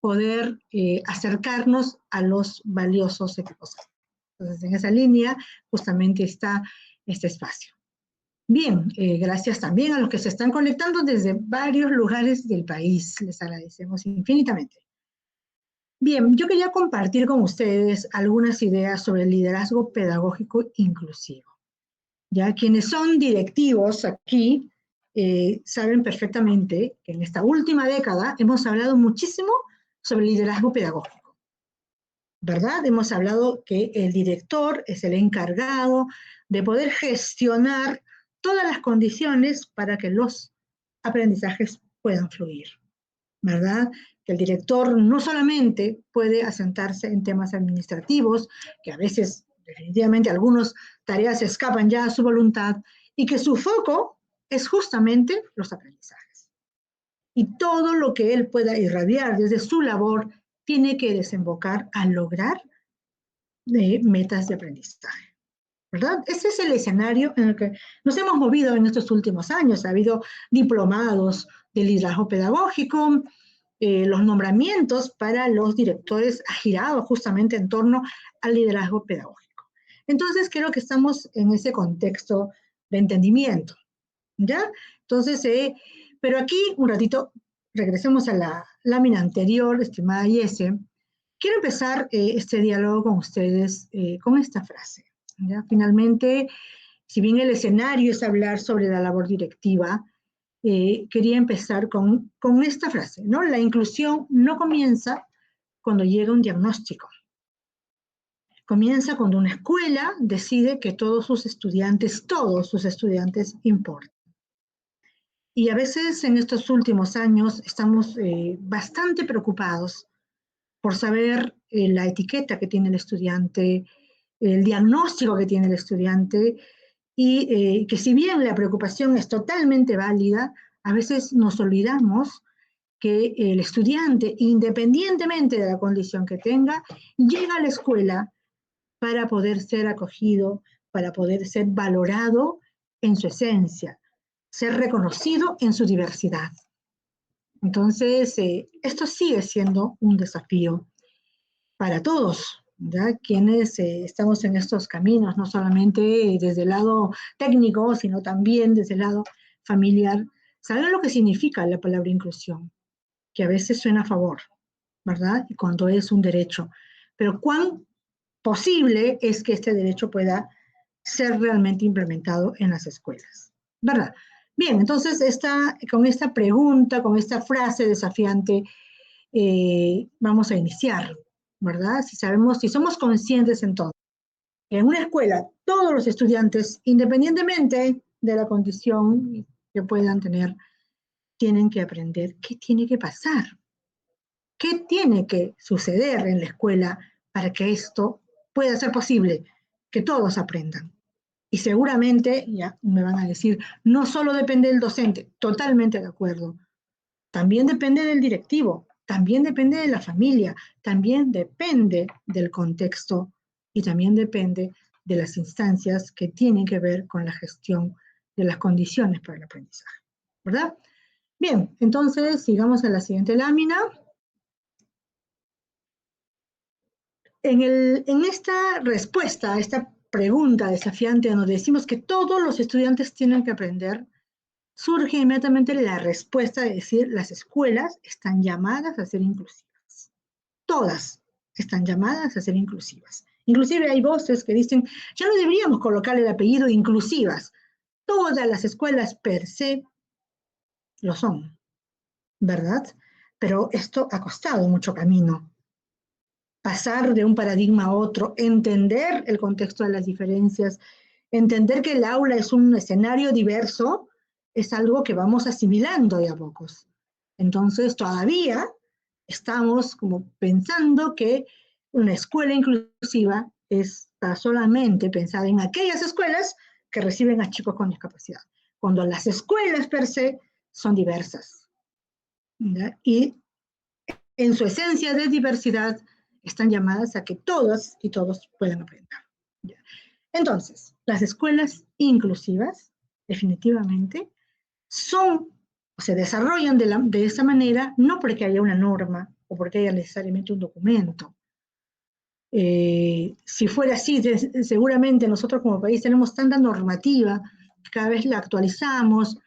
poder acercarnos a los valiosos equipos. Entonces, en esa línea justamente está este espacio. Bien, gracias también a los que se están conectando desde varios lugares del país. Les agradecemos infinitamente. Bien, yo quería compartir con ustedes algunas ideas sobre el liderazgo pedagógico inclusivo. Ya quienes son directivos aquí saben perfectamente que en esta última década hemos hablado muchísimo sobre el liderazgo pedagógico, ¿verdad? Hemos hablado que el director es el encargado de poder gestionar todas las condiciones para que los aprendizajes puedan fluir, ¿verdad? Que el director no solamente puede asentarse en temas administrativos, que a veces definitivamente algunas tareas escapan ya a su voluntad, y que su foco es justamente los aprendizajes. Y todo lo que él pueda irradiar desde su labor tiene que desembocar a lograr metas de aprendizaje, ¿verdad? Ese es el escenario en el que nos hemos movido en estos últimos años. Ha habido diplomados de liderazgo pedagógico, los nombramientos para los directores ha girado justamente en torno al liderazgo pedagógico. Entonces, creo que estamos en ese contexto de entendimiento, ¿ya? Entonces, pero aquí, un ratito, regresemos a la lámina anterior, estimada Yese. Quiero empezar este diálogo con ustedes con esta frase, ¿ya? Finalmente, si bien el escenario es hablar sobre la labor directiva, quería empezar con esta frase, ¿no? La inclusión no comienza cuando llega un diagnóstico. Comienza cuando una escuela decide que todos sus estudiantes importan. Y a veces en estos últimos años estamos bastante preocupados por saber la etiqueta que tiene el estudiante, el diagnóstico que tiene el estudiante, y que si bien la preocupación es totalmente válida, a veces nos olvidamos que el estudiante, independientemente de la condición que tenga, llega a la escuela para poder ser acogido, para poder ser valorado en su esencia, ser reconocido en su diversidad. Entonces, esto sigue siendo un desafío para todos, ¿ya? Quienes estamos en estos caminos, no solamente desde el lado técnico, sino también desde el lado familiar, saben lo que significa la palabra inclusión, que a veces suena a favor, ¿verdad? Y cuando es un derecho. Pero cuán posible es que este derecho pueda ser realmente implementado en las escuelas, ¿verdad? Bien, entonces con esta pregunta, con esta frase desafiante, vamos a iniciar, ¿verdad? Si somos conscientes entonces, que en una escuela todos los estudiantes, independientemente de la condición que puedan tener, tienen que aprender qué tiene que pasar, qué tiene que suceder en la escuela para que esto pueda ser posible, que todos aprendan. Y seguramente, ya me van a decir, no solo depende del docente, totalmente de acuerdo, también depende del directivo, también depende de la familia, también depende del contexto y también depende de las instancias que tienen que ver con la gestión de las condiciones para el aprendizaje, ¿verdad? Bien, entonces sigamos a la siguiente lámina. En esta respuesta a esta pregunta desafiante donde decimos que todos los estudiantes tienen que aprender, surge inmediatamente la respuesta de decir las escuelas están llamadas a ser inclusivas. Todas están llamadas a ser inclusivas. Inclusive hay voces que dicen, ya no deberíamos colocarle el apellido inclusivas. Todas las escuelas per se lo son, ¿verdad? Pero esto ha costado mucho camino. Pasar de un paradigma a otro, entender el contexto de las diferencias, entender que el aula es un escenario diverso es algo que vamos asimilando de a pocos. Entonces todavía estamos como pensando que una escuela inclusiva está solamente pensada en aquellas escuelas que reciben a chicos con discapacidad, cuando las escuelas per se son diversas, ¿ya? Y en su esencia de diversidad están llamadas a que todas y todos puedan aprender, ¿ya? Entonces, las escuelas inclusivas definitivamente son, o se desarrollan de esa manera, no porque haya una norma o porque haya necesariamente un documento. Si fuera así, seguramente nosotros como país tenemos tanta normativa, que cada vez la actualizamos,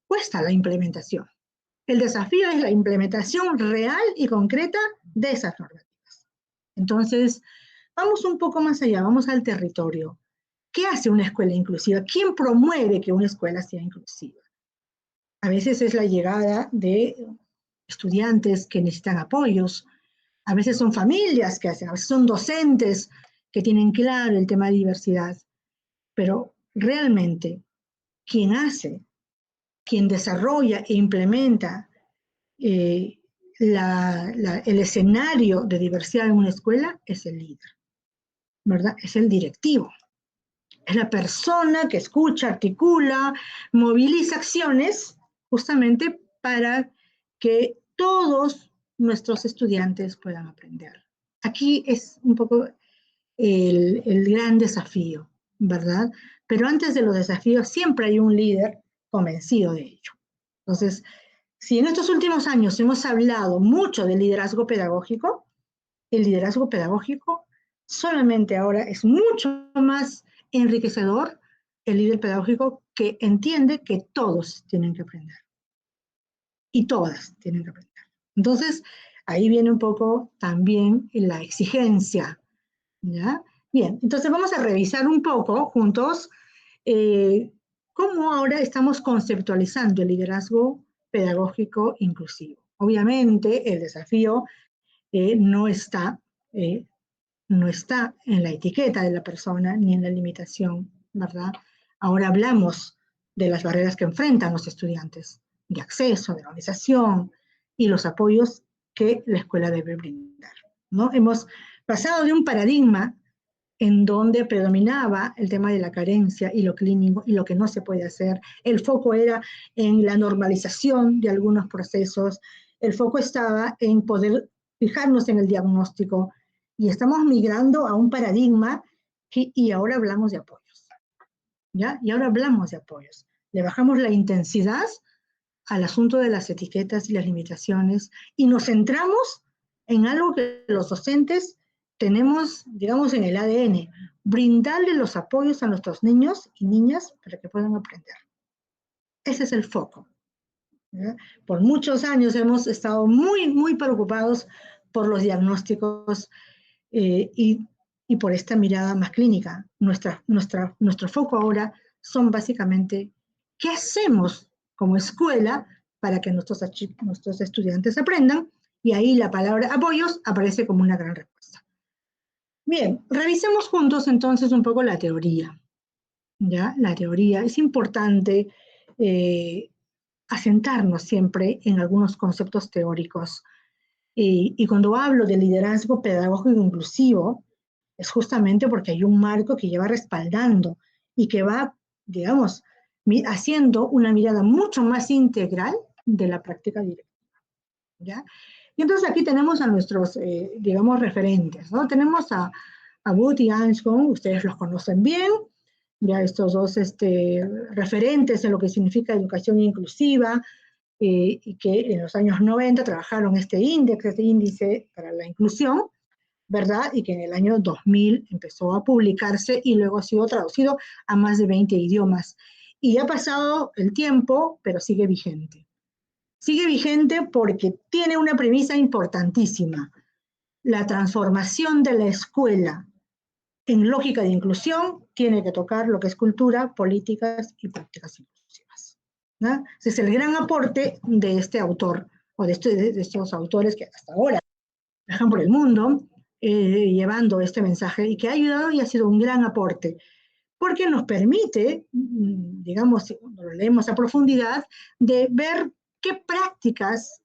cuesta la implementación. El desafío es la implementación real y concreta de esas normativas. Entonces, vamos un poco más allá, vamos al territorio. ¿Qué hace una escuela inclusiva? ¿Quién promueve que una escuela sea inclusiva? A veces es la llegada de estudiantes que necesitan apoyos, a veces son familias que hacen, a veces son docentes que tienen claro el tema de diversidad, pero realmente quien hace, quien desarrolla e implementa el escenario de diversidad en una escuela es el líder, ¿verdad? Es el directivo. Es la persona que escucha, articula, moviliza acciones justamente para que todos nuestros estudiantes puedan aprender. Aquí es un poco el gran desafío, ¿verdad? Pero antes de los desafíos siempre hay un líder convencido de ello. Entonces, si en estos últimos años hemos hablado mucho del liderazgo pedagógico, el liderazgo pedagógico solamente ahora es mucho más enriquecedor el líder pedagógico que entiende que todos tienen que aprender y todas tienen que aprender. Entonces, ahí viene un poco también la exigencia, ¿ya? Bien, entonces vamos a revisar un poco juntos cómo ahora estamos conceptualizando el liderazgo pedagógico inclusivo. Obviamente, el desafío no está en la etiqueta de la persona ni en la limitación, ¿verdad? Ahora hablamos de las barreras que enfrentan los estudiantes, de acceso, de organización y los apoyos que la escuela debe brindar, ¿no? Hemos pasado de un paradigma en donde predominaba el tema de la carencia y lo clínico y lo que no se puede hacer. El foco era en la normalización de algunos procesos, el foco estaba en poder fijarnos en el diagnóstico, y estamos migrando a un paradigma y ahora hablamos de apoyos, ¿ya? Y ahora hablamos de apoyos. Le bajamos la intensidad al asunto de las etiquetas y las limitaciones y nos centramos en algo que los docentes tenemos, digamos, en el ADN, brindarle los apoyos a nuestros niños y niñas para que puedan aprender. Ese es el foco, ¿ya? Por muchos años hemos estado muy preocupados por los diagnósticos y por esta mirada más clínica. Nuestro foco ahora son básicamente qué hacemos como escuela para que nuestros estudiantes aprendan, y ahí la palabra apoyos aparece como una gran respuesta. Bien, revisemos juntos entonces un poco la teoría, ¿ya? La teoría es importante asentarnos siempre en algunos conceptos teóricos. Y cuando hablo de liderazgo pedagógico inclusivo, es justamente porque hay un marco que lleva respaldando y que va, digamos, haciendo una mirada mucho más integral de la práctica directiva, ¿ya? Y entonces aquí tenemos a nuestros, digamos, referentes, ¿no? Tenemos a Wood y Anscombe, ustedes los conocen bien, ya estos dos referentes en lo que significa educación inclusiva, y que en los años 90 trabajaron este índice para la inclusión, ¿verdad? Y que en el año 2000 empezó a publicarse y luego ha sido traducido a más de 20 idiomas. Y ha pasado el tiempo, pero sigue vigente. Sigue vigente porque tiene una premisa importantísima: la transformación de la escuela en lógica de inclusión tiene que tocar lo que es cultura, políticas y prácticas inclusivas, ¿no? Ese es el gran aporte de este autor, o de estos autores que hasta ahora viajan por el mundo llevando este mensaje y que ha ayudado y ha sido un gran aporte porque nos permite, digamos, cuando lo leemos a profundidad, de ver qué prácticas,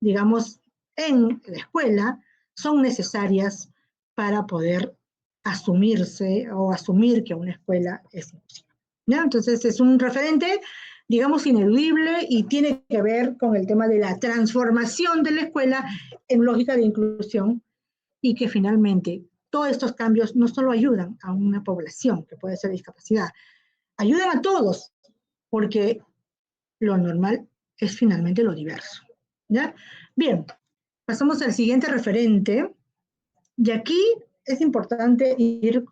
digamos, en la escuela son necesarias para poder asumirse o asumir que una escuela es inclusiva. ¿Ya? Entonces es un referente, digamos, ineludible y tiene que ver con el tema de la transformación de la escuela en lógica de inclusión y que finalmente todos estos cambios no solo ayudan a una población que puede ser de discapacidad, ayudan a todos, porque lo normal es finalmente lo diverso. ¿Ya? Bien, pasamos al siguiente referente, y aquí es importante ir,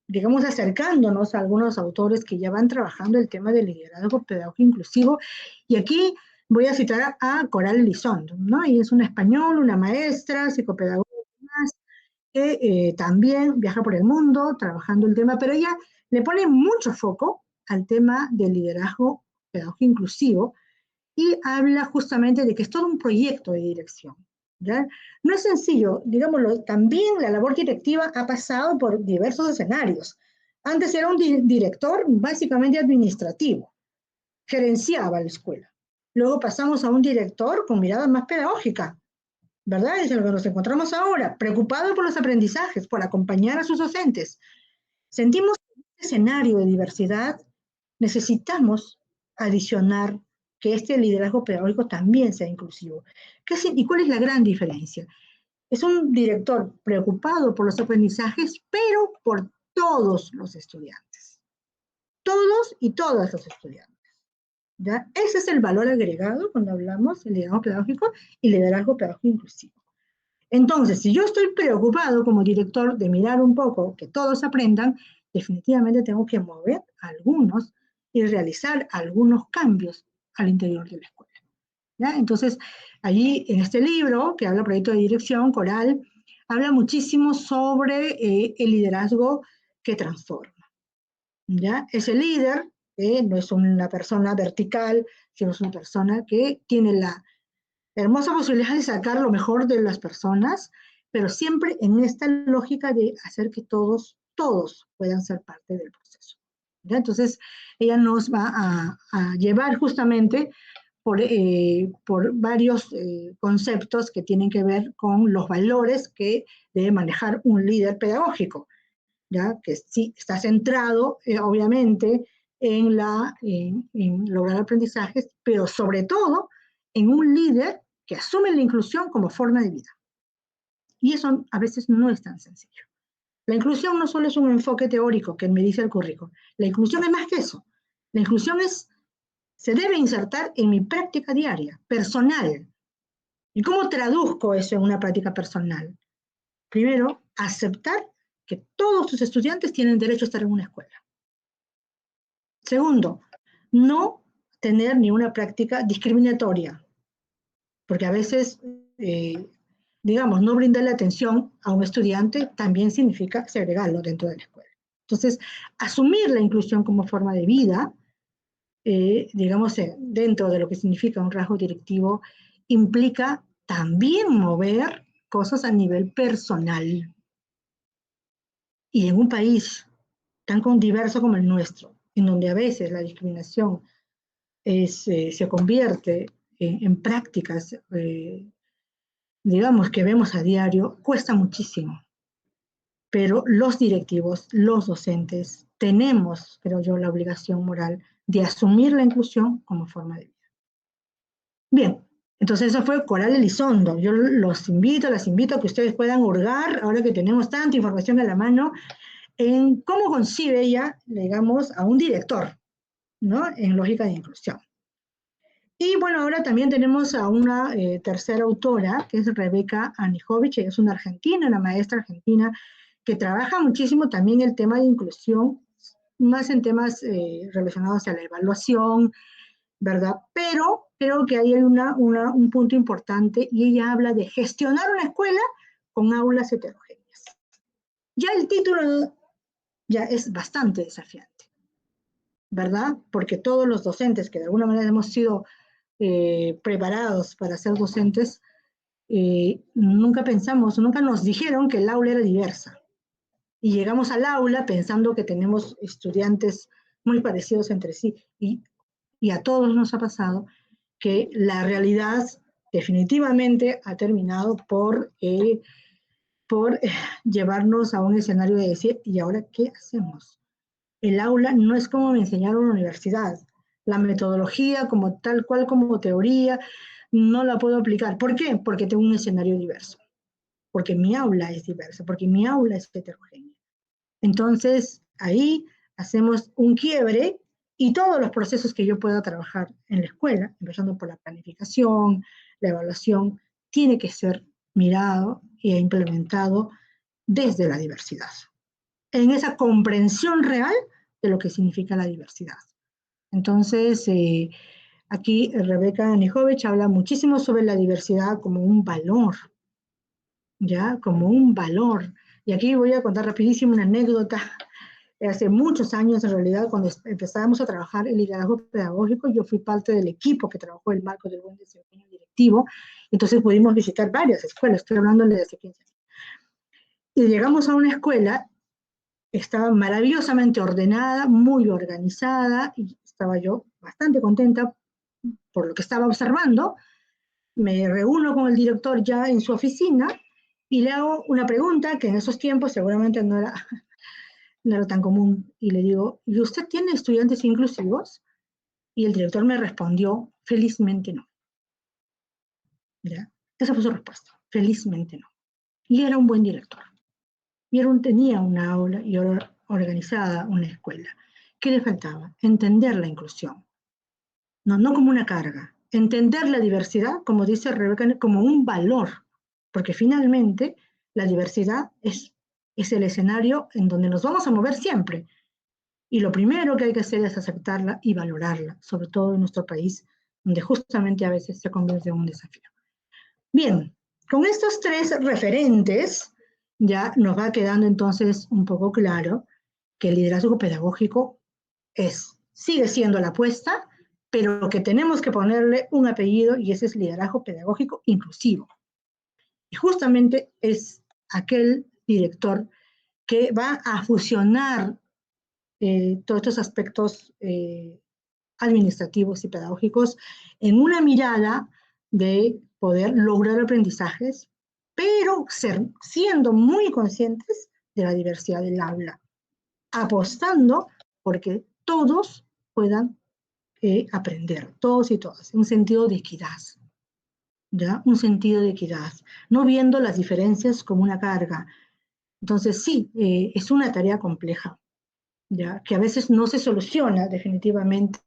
digamos, acercándonos a algunos autores que ya van trabajando el tema del liderazgo pedagógico inclusivo, y aquí voy a citar a Coral Elizondo, ¿no? Ella es una española, una maestra, psicopedagoga, que también viaja por el mundo trabajando el tema, pero ella le pone mucho foco al tema del liderazgo pedagógico inclusivo y habla justamente de que es todo un proyecto de dirección. ¿Ya? No es sencillo, digámoslo, también la labor directiva ha pasado por diversos escenarios. Antes era un director básicamente administrativo, gerenciaba la escuela. Luego pasamos a un director con mirada más pedagógica, ¿verdad? Es en lo que nos encontramos ahora, preocupado por los aprendizajes, por acompañar a sus docentes. Sentimos que en este escenario de diversidad necesitamos adicionar que este liderazgo pedagógico también sea inclusivo. ¿Y cuál es la gran diferencia? Es un director preocupado por los aprendizajes, pero por todos los estudiantes. Todos y todas los estudiantes. ¿Ya? Ese es el valor agregado cuando hablamos de liderazgo pedagógico y liderazgo pedagógico inclusivo. Entonces, si yo estoy preocupado como director de mirar un poco que todos aprendan, definitivamente tengo que mover a algunos y realizar algunos cambios al interior de la escuela. ¿Ya? Entonces, allí en este libro, que habla proyecto de dirección, Coral, habla muchísimo sobre el liderazgo que transforma. ¿Ya? Ese líder, no es una persona vertical, sino es una persona que tiene la hermosa posibilidad de sacar lo mejor de las personas, pero siempre en esta lógica de hacer que todos puedan ser parte del proceso. ¿Ya? Entonces, ella nos va a llevar justamente por varios conceptos que tienen que ver con los valores que debe manejar un líder pedagógico, ¿ya? Que sí está centrado, obviamente, en lograr aprendizajes, pero sobre todo en un líder que asume la inclusión como forma de vida. Y eso a veces no es tan sencillo. La inclusión no solo es un enfoque teórico que me dice el currículo, la inclusión es más que eso. La inclusión se debe insertar en mi práctica diaria, personal. ¿Y cómo traduzco eso en una práctica personal? Primero, aceptar que todos tus estudiantes tienen derecho a estar en una escuela. Segundo, no tener ni una práctica discriminatoria, porque a veces, digamos, no brindarle atención a un estudiante también significa segregarlo dentro de la escuela. Entonces, asumir la inclusión como forma de vida, digamos, dentro de lo que significa un rasgo directivo, implica también mover cosas a nivel personal. Y en un país tan diverso como el nuestro, en donde a veces la discriminación se convierte en prácticas, digamos, que vemos a diario, cuesta muchísimo. Pero los directivos, los docentes, tenemos, creo yo, la obligación moral de asumir la inclusión como forma de vida. Bien, entonces eso fue Coral Elizondo. Yo las invito a que ustedes puedan hurgar, ahora que tenemos tanta información a la mano, en cómo concibe ella, digamos, a un director, ¿no? En lógica de inclusión. Y bueno, ahora también tenemos a una tercera autora, que es Rebeca Anijovic, ella es una argentina, una maestra argentina, que trabaja muchísimo también el tema de inclusión, más en temas relacionados a la evaluación, ¿verdad? Pero creo que ahí hay un punto importante y ella habla de gestionar una escuela con aulas heterogéneas. Ya el título ya es bastante desafiante, ¿verdad? Porque todos los docentes que de alguna manera hemos sido preparados para ser docentes, nunca pensamos, nunca nos dijeron que el aula era diversa. y llegamos al aula pensando que tenemos estudiantes muy parecidos entre sí, y a todos nos ha pasado que la realidad definitivamente ha terminado por llevarnos a un escenario de decir, ¿y ahora qué hacemos? El aula no es como me enseñaron en la universidad. La metodología como tal cual como teoría no la puedo aplicar. ¿Por qué? Porque tengo un escenario diverso, porque mi aula es diversa, porque mi aula es heterogénea. Entonces, ahí hacemos un quiebre y todos los procesos que yo pueda trabajar en la escuela, empezando por la planificación, la evaluación, tiene que ser mirado e implementado desde la diversidad, en esa comprensión real de lo que significa la diversidad. Entonces, aquí Rebeca Nijovic habla muchísimo sobre la diversidad como un valor, ¿ya? Como un valor. Y aquí voy a contar rapidísimo una anécdota. Hace muchos años, en realidad, cuando empezábamos a trabajar el liderazgo pedagógico, yo fui parte del equipo que trabajó el marco del buen desempeño directivo, entonces pudimos visitar varias escuelas, estoy hablando de hace 15 años. Y llegamos a una escuela, estaba maravillosamente ordenada, muy organizada, y estaba yo bastante contenta por lo que estaba observando. Me reúno con el director ya en su oficina y le hago una pregunta que en esos tiempos seguramente no era tan común, y le digo, ¿y usted tiene estudiantes inclusivos? Y el director me respondió, felizmente no. ¿Ya? Esa fue su respuesta, felizmente no. Y era un buen director. Y tenía una aula y organizada una escuela. ¿Qué le faltaba? Entender la inclusión. No como una carga. Entender la diversidad, como dice Rebeca, como un valor. Porque finalmente la diversidad es el escenario en donde nos vamos a mover siempre. Y lo primero que hay que hacer es aceptarla y valorarla, sobre todo en nuestro país, donde justamente a veces se convierte en un desafío. Bien, con estos tres referentes ya nos va quedando entonces un poco claro que el liderazgo pedagógico sigue siendo la apuesta, pero que tenemos que ponerle un apellido, y ese es liderazgo pedagógico inclusivo. Y justamente es aquel director que va a fusionar todos estos aspectos administrativos y pedagógicos en una mirada de poder lograr aprendizajes, pero siendo muy conscientes de la diversidad del aula, apostando porque todos puedan aprender, todos y todas, un sentido de equidad, ¿ya? Un sentido de equidad, no viendo las diferencias como una carga. Entonces, sí, es una tarea compleja, ¿ya? Que a veces no se soluciona definitivamente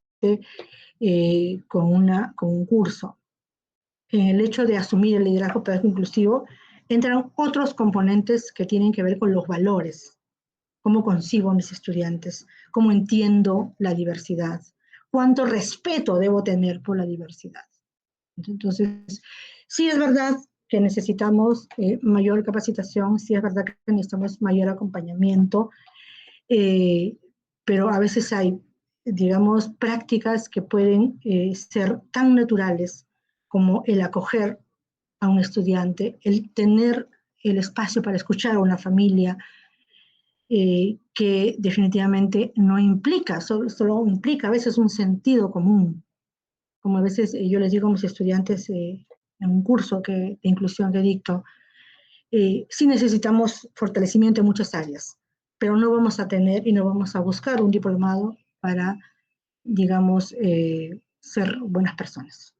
con un curso. En el hecho de asumir el liderazgo pedagógico inclusivo, entran otros componentes que tienen que ver con los valores, cómo concibo a mis estudiantes, cómo entiendo la diversidad, cuánto respeto debo tener por la diversidad. Entonces, sí es verdad que necesitamos mayor capacitación, sí es verdad que necesitamos mayor acompañamiento, pero a veces hay, digamos, prácticas que pueden ser tan naturales como el acoger a un estudiante, el tener el espacio para escuchar a una familia, que definitivamente no implica, solo implica a veces un sentido común. Como a veces yo les digo a mis estudiantes en un curso de inclusión que dicto, sí necesitamos fortalecimiento en muchas áreas, pero no vamos a tener y no vamos a buscar un diplomado para, digamos, ser buenas personas.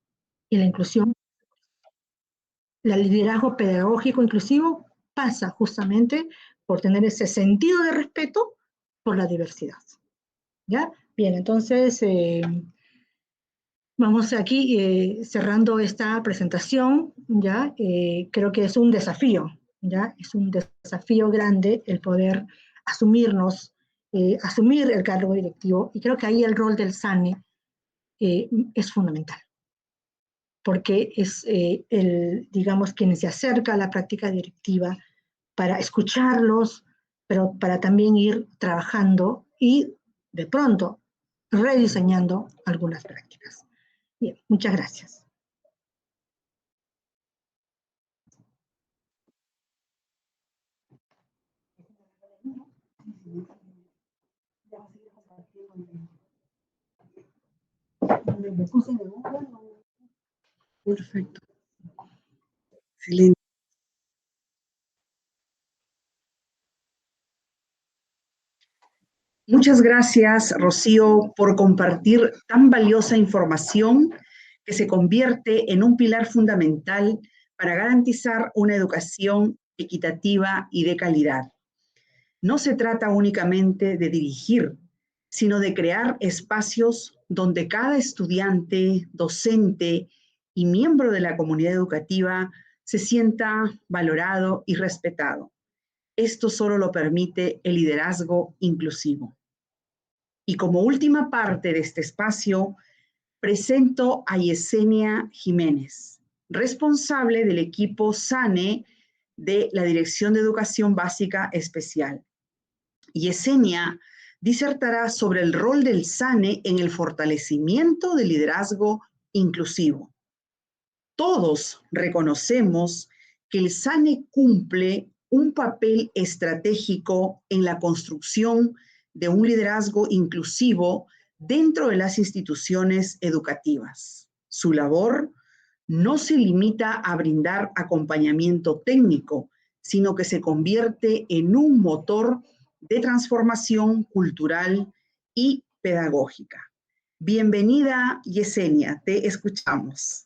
Y la inclusión, el liderazgo pedagógico inclusivo pasa justamente por tener ese sentido de respeto por la diversidad. ¿Ya? Bien, entonces vamos aquí cerrando esta presentación, ¿ya? Creo que es un desafío, ¿ya? Es un desafío grande el poder asumir el cargo directivo, y creo que ahí el rol del SANE es fundamental, porque es digamos, quien se acerca a la práctica directiva para escucharlos, pero para también ir trabajando y de pronto rediseñando algunas prácticas. Bien, muchas gracias. ¿Me puse de Google? Perfecto. Excelente. Muchas gracias, Rocío, por compartir tan valiosa información que se convierte en un pilar fundamental para garantizar una educación equitativa y de calidad. No se trata únicamente de dirigir, sino de crear espacios donde cada estudiante, docente y miembro de la comunidad educativa se sienta valorado y respetado. Esto solo lo permite el liderazgo inclusivo. Y como última parte de este espacio, presento a Yesenia Jiménez, responsable del equipo SANE de la Dirección de Educación Básica Especial. Yesenia disertará sobre el rol del SANE en el fortalecimiento del liderazgo inclusivo. Todos reconocemos que el SANE cumple un papel estratégico en la construcción de un liderazgo inclusivo dentro de las instituciones educativas. Su labor no se limita a brindar acompañamiento técnico, sino que se convierte en un motor de transformación cultural y pedagógica. Bienvenida, Yesenia, te escuchamos.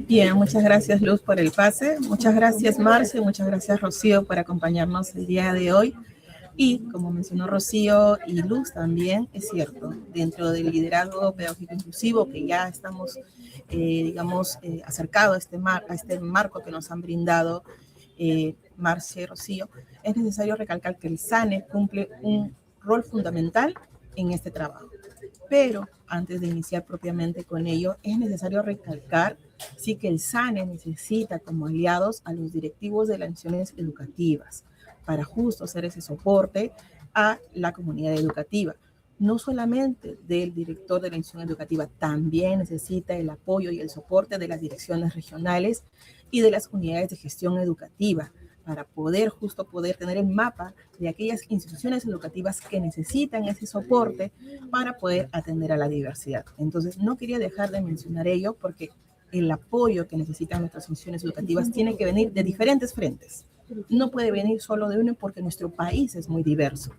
Bien, muchas gracias Luz por el pase, muchas gracias Marce, muchas gracias Rocío por acompañarnos el día de hoy. Y como mencionó Rocío y Luz también, es cierto, dentro del liderazgo pedagógico inclusivo que ya estamos, acercados a este marco que nos han brindado Marce y Rocío, es necesario recalcar que el SANE cumple un rol fundamental en este trabajo. Pero antes de iniciar propiamente con ello, es necesario recalcar sí que el SANE necesita como aliados a los directivos de las instituciones educativas para justo hacer ese soporte a la comunidad educativa. No solamente del director de la institución educativa, también necesita el apoyo y el soporte de las direcciones regionales y de las unidades de gestión educativa para poder tener el mapa de aquellas instituciones educativas que necesitan ese soporte para poder atender a la diversidad. Entonces, no quería dejar de mencionar ello porque el apoyo que necesitan nuestras instituciones educativas tiene que venir de diferentes frentes. No puede venir solo de uno porque nuestro país es muy diverso.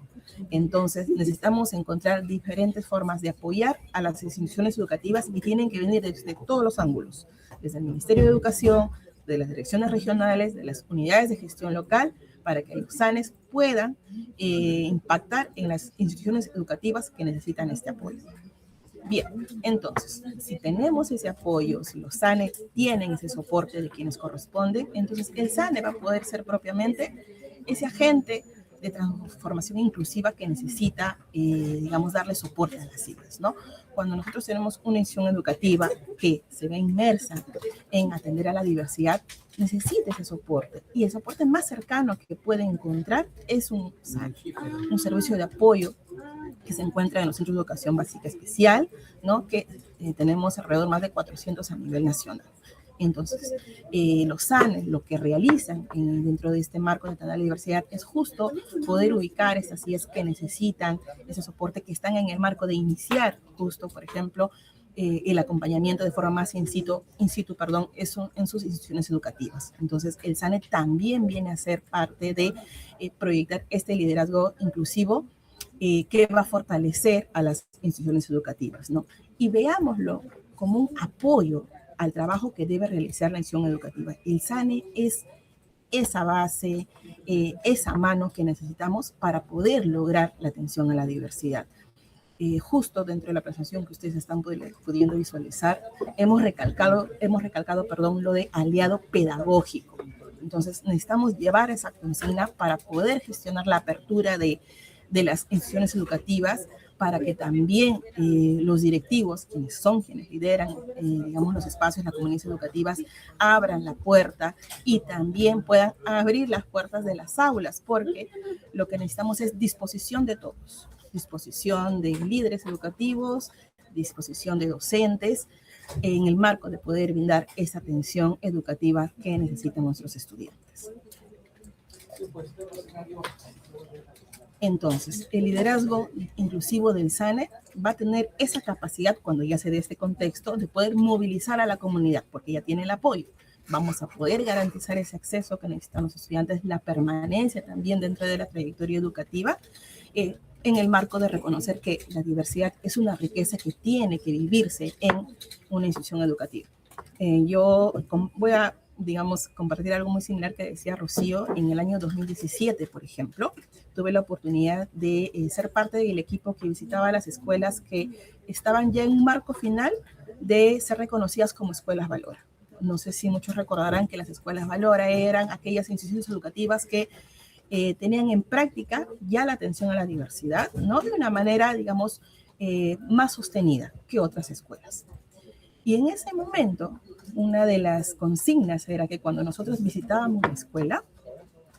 Entonces, necesitamos encontrar diferentes formas de apoyar a las instituciones educativas y tienen que venir desde todos los ángulos, desde el Ministerio de Educación, de las direcciones regionales, de las unidades de gestión local, para que los SANES puedan impactar en las instituciones educativas que necesitan este apoyo. Bien, entonces, si tenemos ese apoyo, si los SANES tienen ese soporte de quienes corresponden, entonces el SANE va a poder ser propiamente ese agente de transformación inclusiva que necesita, darle soporte a las siglas, ¿no? Cuando nosotros tenemos una institución educativa que se ve inmersa en atender a la diversidad, necesita ese soporte. Y el soporte más cercano que puede encontrar es un SANE, un servicio de apoyo que se encuentra en los centros de educación básica especial, ¿no? Que tenemos alrededor más de 400 a nivel nacional. Entonces, los SANES lo que realizan dentro de este marco de atender a la diversidad es justo poder ubicar esas sillas que necesitan ese soporte, que están en el marco de iniciar justo, por ejemplo, el acompañamiento de forma más in situ, en sus instituciones educativas. Entonces, el SANE también viene a ser parte de proyectar este liderazgo inclusivo que va a fortalecer a las instituciones educativas, ¿no? Y veámoslo como un apoyo al trabajo que debe realizar la institución educativa. El SANE es esa base, esa mano que necesitamos para poder lograr la atención a la diversidad. Justo dentro de la presentación que ustedes están pudiendo visualizar, hemos recalcado, lo de aliado pedagógico. Entonces, necesitamos llevar esa consigna para poder gestionar la apertura de las instituciones educativas, para que también los directivos, quienes lideran, los espacios, las comunidades educativas, abran la puerta y también puedan abrir las puertas de las aulas, porque lo que necesitamos es disposición de todos. disposición de líderes educativos, disposición de docentes, en el marco de poder brindar esa atención educativa que necesitan nuestros estudiantes. Entonces, el liderazgo inclusivo del SANE va a tener esa capacidad, cuando ya se dé este contexto, de poder movilizar a la comunidad, porque ya tiene el apoyo. Vamos a poder garantizar ese acceso que necesitan los estudiantes, la permanencia también dentro de la trayectoria educativa, en el marco de reconocer que la diversidad es una riqueza que tiene que vivirse en una institución educativa. Yo voy a, digamos, compartir algo muy similar que decía Rocío. En el año 2017, por ejemplo, tuve la oportunidad de ser parte del equipo que visitaba las escuelas que estaban ya en un marco final de ser reconocidas como escuelas Valora. No sé si muchos recordarán que las escuelas Valora eran aquellas instituciones educativas que tenían en práctica ya la atención a la diversidad, ¿no? De una manera, digamos, más sostenida que otras escuelas. Y en ese momento, una de las consignas era que cuando nosotros visitábamos la escuela,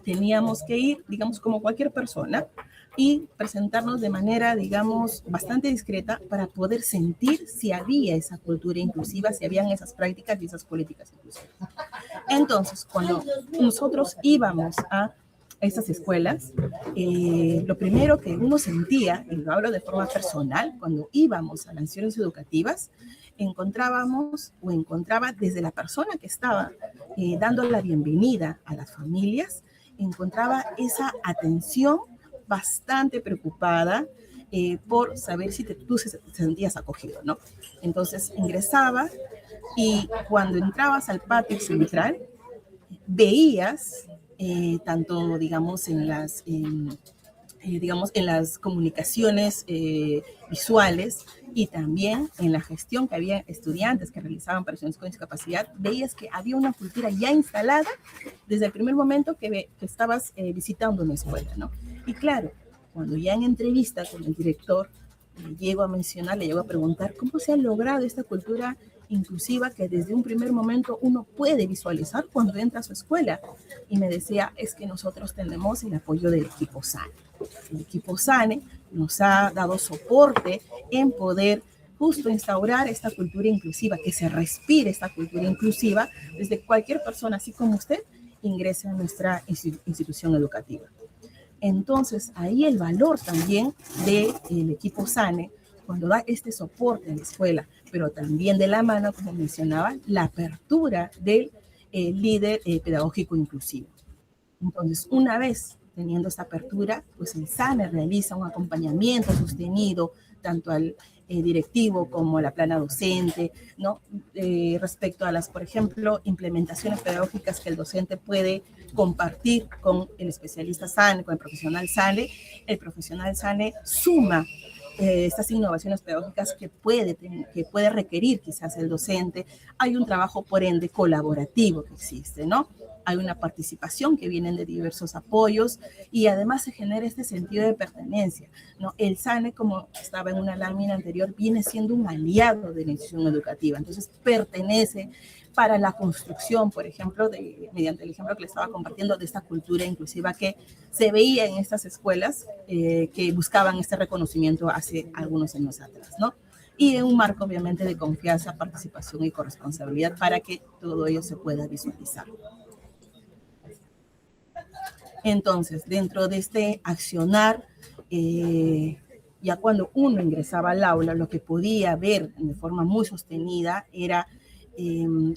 teníamos que ir, digamos, como cualquier persona, y presentarnos de manera, digamos, bastante discreta para poder sentir si había esa cultura inclusiva, si habían esas prácticas y esas políticas inclusivas. Entonces, cuando nosotros íbamos a estas escuelas, lo primero que uno sentía, y lo hablo de forma personal, cuando íbamos a las instituciones educativas, encontraba desde la persona que estaba dando la bienvenida a las familias, encontraba esa atención bastante preocupada por saber si tú te sentías acogido, ¿no? Entonces ingresaba y cuando entrabas al patio central, veías tanto, digamos, en las comunicaciones visuales y también en la gestión que había estudiantes que realizaban para estudiantes con discapacidad, veías que había una cultura ya instalada desde el primer momento que estabas visitando una escuela, ¿no? Y claro, cuando ya en entrevista con el director le llego a preguntar cómo se ha logrado esta cultura inclusiva que desde un primer momento uno puede visualizar cuando entra a su escuela. Y me decía, es que nosotros tenemos el apoyo del equipo SANE. El equipo SANE nos ha dado soporte en poder justo instaurar esta cultura inclusiva, que se respire esta cultura inclusiva desde cualquier persona, así como usted, ingrese a nuestra institución educativa. Entonces, ahí el valor también del equipo SANE, cuando da este soporte a la escuela, pero también de la mano, como mencionaba, la apertura del líder pedagógico inclusivo. Entonces, una vez teniendo esta apertura, pues el SANE realiza un acompañamiento sostenido tanto al directivo como a la plana docente, ¿no? Respecto a las, por ejemplo, implementaciones pedagógicas que el docente puede compartir con el especialista SANE, con el profesional SANE suma estas innovaciones pedagógicas que puede requerir quizás el docente. Hay un trabajo, por ende, colaborativo que existe, ¿no? Hay una participación que vienen de diversos apoyos y además se genera este sentido de pertenencia, ¿no? El SANE, como estaba en una lámina anterior, viene siendo un aliado de la institución educativa, entonces pertenece para la construcción, por ejemplo, mediante el ejemplo que le estaba compartiendo de esta cultura inclusiva que se veía en estas escuelas que buscaban este reconocimiento hace algunos años atrás, ¿no? Y en un marco, obviamente, de confianza, participación y corresponsabilidad para que todo ello se pueda visualizar. Entonces, dentro de este accionar, ya cuando uno ingresaba al aula, lo que podía ver de forma muy sostenida era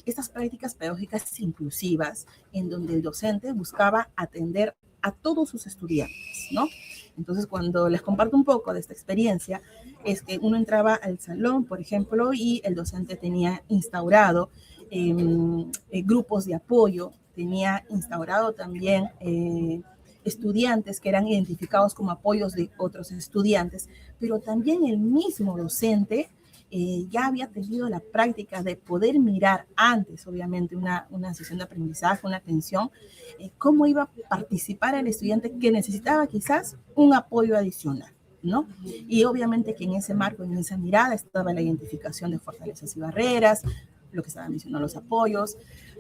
estas prácticas pedagógicas inclusivas, en donde el docente buscaba atender a todos sus estudiantes, ¿no? Entonces, cuando les comparto un poco de esta experiencia, es que uno entraba al salón, por ejemplo, y el docente tenía instaurado grupos de apoyo, tenía instaurado también estudiantes que eran identificados como apoyos de otros estudiantes, pero también el mismo docente ya había tenido la práctica de poder mirar antes, obviamente, una sesión de aprendizaje, una atención, cómo iba a participar el estudiante que necesitaba quizás un apoyo adicional, ¿no? Y obviamente que en ese marco, en esa mirada, estaba la identificación de fortalezas y barreras, lo que estaba mencionando, los apoyos,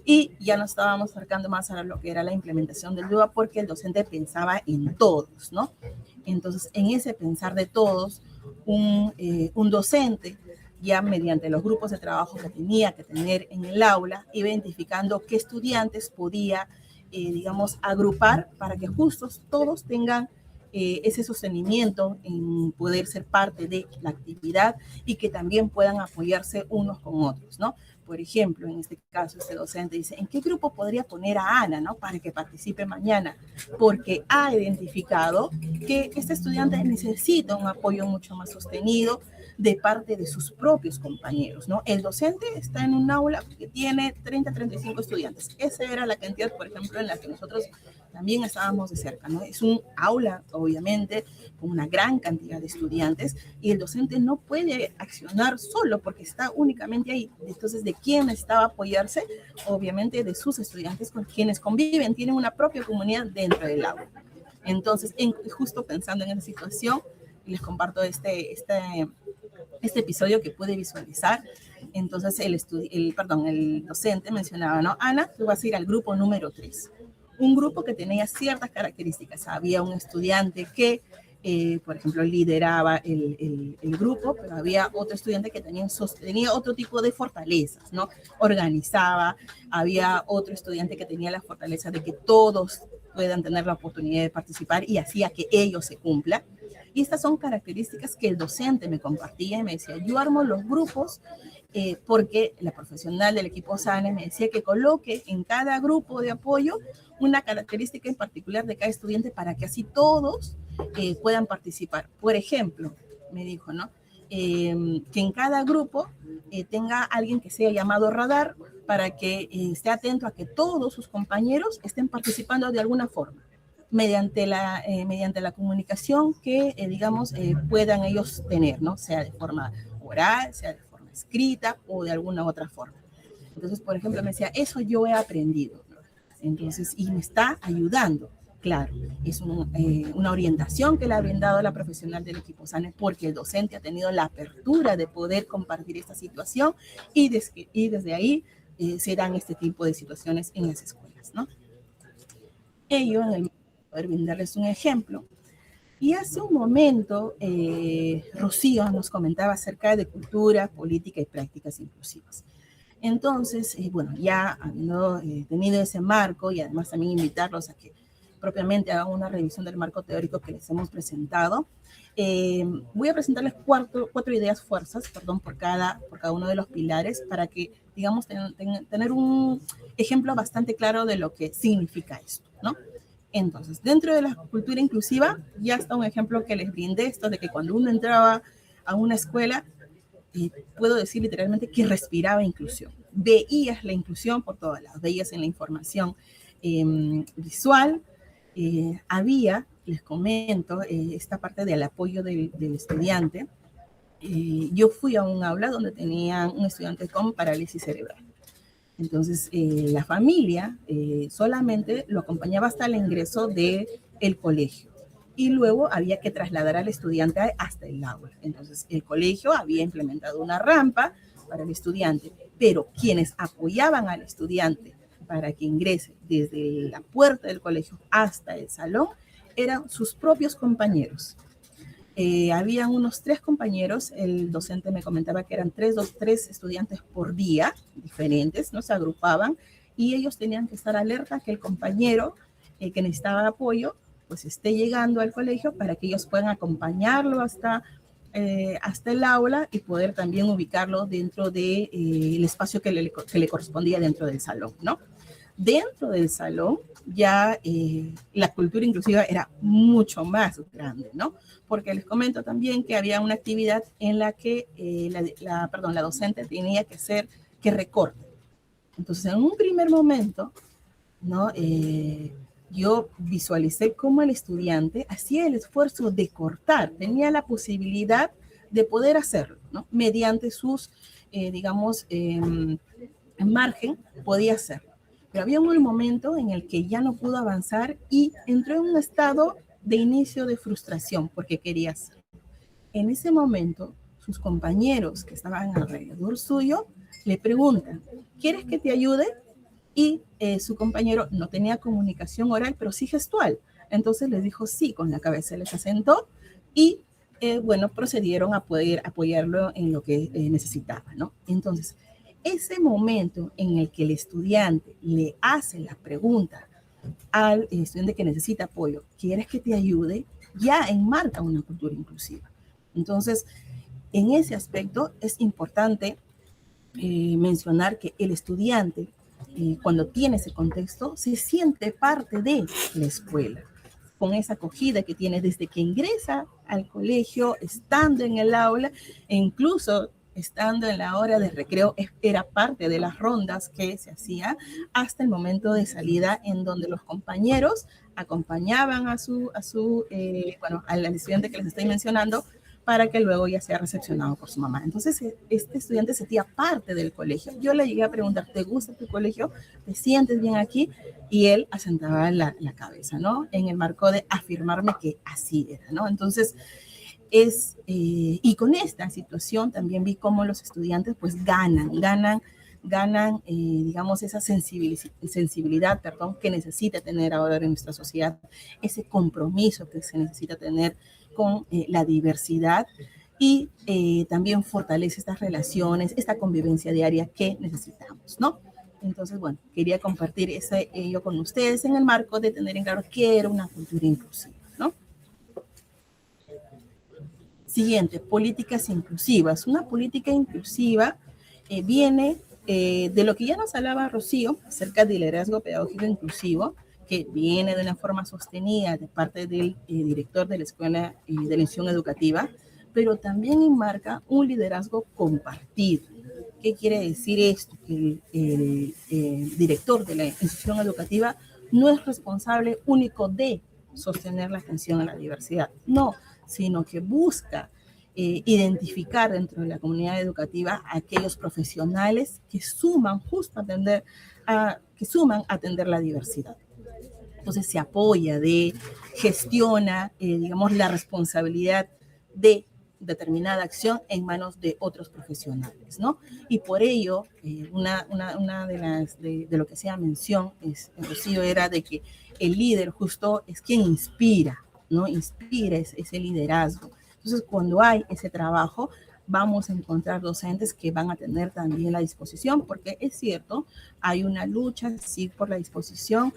Y ya nos estábamos acercando más a lo que era la implementación del DUA porque el docente pensaba en todos, ¿no? Entonces, en ese pensar de todos, un docente ya mediante los grupos de trabajo que tenía que tener en el aula, iba identificando qué estudiantes podía, digamos, agrupar para que justos todos tengan ese sostenimiento en poder ser parte de la actividad y que también puedan apoyarse unos con otros, ¿no? Por ejemplo, en este caso, este docente dice, ¿en qué grupo podría poner a Ana, ¿no? Para que participe mañana? Porque ha identificado que este estudiante necesita un apoyo mucho más sostenido de parte de sus propios compañeros, ¿no? El docente está en un aula que tiene 30, 35 estudiantes. Esa era la cantidad, por ejemplo, en la que nosotros también estábamos de cerca, ¿no? Es un aula, obviamente, con una gran cantidad de estudiantes y el docente no puede accionar solo porque está únicamente ahí. Entonces, ¿de quién necesitaba apoyarse? Obviamente de sus estudiantes con quienes conviven, tienen una propia comunidad dentro del aula. Entonces, justo pensando en esa situación, les comparto este episodio que pude visualizar. Entonces, el docente mencionaba, ¿no? Ana, tú vas a ir al grupo número 3. Un grupo que tenía ciertas características. Había un estudiante que, por ejemplo, lideraba el grupo, pero había otro estudiante que tenía otro tipo de fortalezas, ¿no? Organizaba, había otro estudiante que tenía la fortaleza de que todos puedan tener la oportunidad de participar y hacía que ello se cumpla. Y estas son características que el docente me compartía y me decía, yo armo los grupos porque la profesional del equipo SANE me decía que coloque en cada grupo de apoyo una característica en particular de cada estudiante para que así todos puedan participar. Por ejemplo, me dijo, ¿no? Que en cada grupo tenga alguien que sea llamado radar para que esté atento a que todos sus compañeros estén participando de alguna forma, mediante la comunicación que, digamos, puedan ellos tener, ¿no? Sea de forma oral, sea de forma escrita o de alguna otra forma. Entonces, por ejemplo, me decía, eso yo he aprendido, ¿no? Entonces, y me está ayudando. Claro, es una orientación que le ha brindado la profesional del equipo SANE porque el docente ha tenido la apertura de poder compartir esta situación y desde ahí se dan este tipo de situaciones en las escuelas, ¿no? Ello, en el poder brindarles un ejemplo. Y hace un momento, Rocío nos comentaba acerca de cultura, política y prácticas inclusivas. Entonces, bueno, ya habiendo tenido ese marco y además también invitarlos a que propiamente hagan una revisión del marco teórico que les hemos presentado, voy a presentarles cuatro ideas fuerzas, perdón, por cada uno de los pilares para que, digamos, tener un ejemplo bastante claro de lo que significa esto, ¿no? Entonces, dentro de la cultura inclusiva, ya está un ejemplo que les brindé, esto de que cuando uno entraba a una escuela, puedo decir literalmente que respiraba inclusión. Veías la inclusión por todos lados, veías en la información visual, había, les comento, esta parte del apoyo del estudiante. Yo fui a un aula donde tenía un estudiante con parálisis cerebral. Entonces, la familia solamente lo acompañaba hasta el ingreso del colegio y luego había que trasladar al estudiante hasta el aula. Entonces, el colegio había implementado una rampa para el estudiante, pero quienes apoyaban al estudiante para que ingrese desde la puerta del colegio hasta el salón eran sus propios compañeros. Habían unos 3 compañeros, el docente me comentaba que eran 3 estudiantes por día, diferentes, ¿no? Se agrupaban y ellos tenían que estar alerta que el compañero que necesitaba apoyo, pues esté llegando al colegio para que ellos puedan acompañarlo hasta el aula y poder también ubicarlo dentro del espacio que le correspondía dentro del salón, ¿no? Dentro del salón ya la cultura inclusiva era mucho más grande, ¿no? Porque les comento también que había una actividad en la que la docente tenía que hacer que recorte. Entonces, en un primer momento, ¿no? Yo visualicé cómo el estudiante hacía el esfuerzo de cortar, tenía la posibilidad de poder hacerlo, ¿no? Mediante sus, digamos, margen, podía hacerlo. Pero había un momento en el que ya no pudo avanzar y entró en un estado de inicio de frustración porque quería hacerlo. En ese momento, sus compañeros que estaban alrededor suyo le preguntan, ¿quieres que te ayude? y su compañero no tenía comunicación oral, pero sí gestual. Entonces les dijo sí con la cabeza, les asentó y bueno, procedieron a poder apoyarlo en lo que necesitaba, ¿no? Entonces, ese momento en el que el estudiante le hace la pregunta al estudiante que necesita apoyo, ¿quieres que te ayude? Ya enmarca una cultura inclusiva. Entonces, en ese aspecto es importante mencionar que el estudiante, cuando tiene ese contexto, se siente parte de la escuela, con esa acogida que tiene desde que ingresa al colegio, estando en el aula, e incluso estando en la hora de recreo, era parte de las rondas que se hacía hasta el momento de salida, en donde los compañeros acompañaban bueno, al estudiante que les estoy mencionando, para que luego ya sea recepcionado por su mamá. Entonces, este estudiante se sentía parte del colegio. Yo le llegué a preguntar, ¿te gusta tu colegio? ¿Te sientes bien aquí? Y él asentaba la cabeza, ¿no? En el marco de afirmarme que así era, ¿no? Entonces, y con esta situación también vi cómo los estudiantes pues ganan, digamos, esa sensibilidad, perdón, que necesita tener ahora en nuestra sociedad, ese compromiso que se necesita tener con la diversidad y también fortalece estas relaciones, esta convivencia diaria que necesitamos, ¿no? Entonces, bueno, quería compartir ello con ustedes en el marco de tener en claro qué era una cultura inclusiva, ¿no? Siguiente, políticas inclusivas. Una política inclusiva viene de lo que ya nos hablaba Rocío acerca del liderazgo pedagógico inclusivo, que viene de una forma sostenida de parte del director de la Escuela de la Institución Educativa, pero también enmarca un liderazgo compartido. ¿Qué quiere decir esto? Que el director de la institución educativa no es responsable único de sostener la atención a la diversidad, no, sino que busca identificar dentro de la comunidad educativa a aquellos profesionales que suman justo a atender la diversidad. Entonces se apoya, gestiona, digamos, la responsabilidad de determinada acción en manos de otros profesionales, ¿no? Y por ello, una de lo que hacía mención, Rocío, era de que el líder justo es quien inspira, ¿no? Inspira ese liderazgo. Entonces, cuando hay ese trabajo, vamos a encontrar docentes que van a tener también la disposición, porque es cierto, hay una lucha, sí, por la disposición.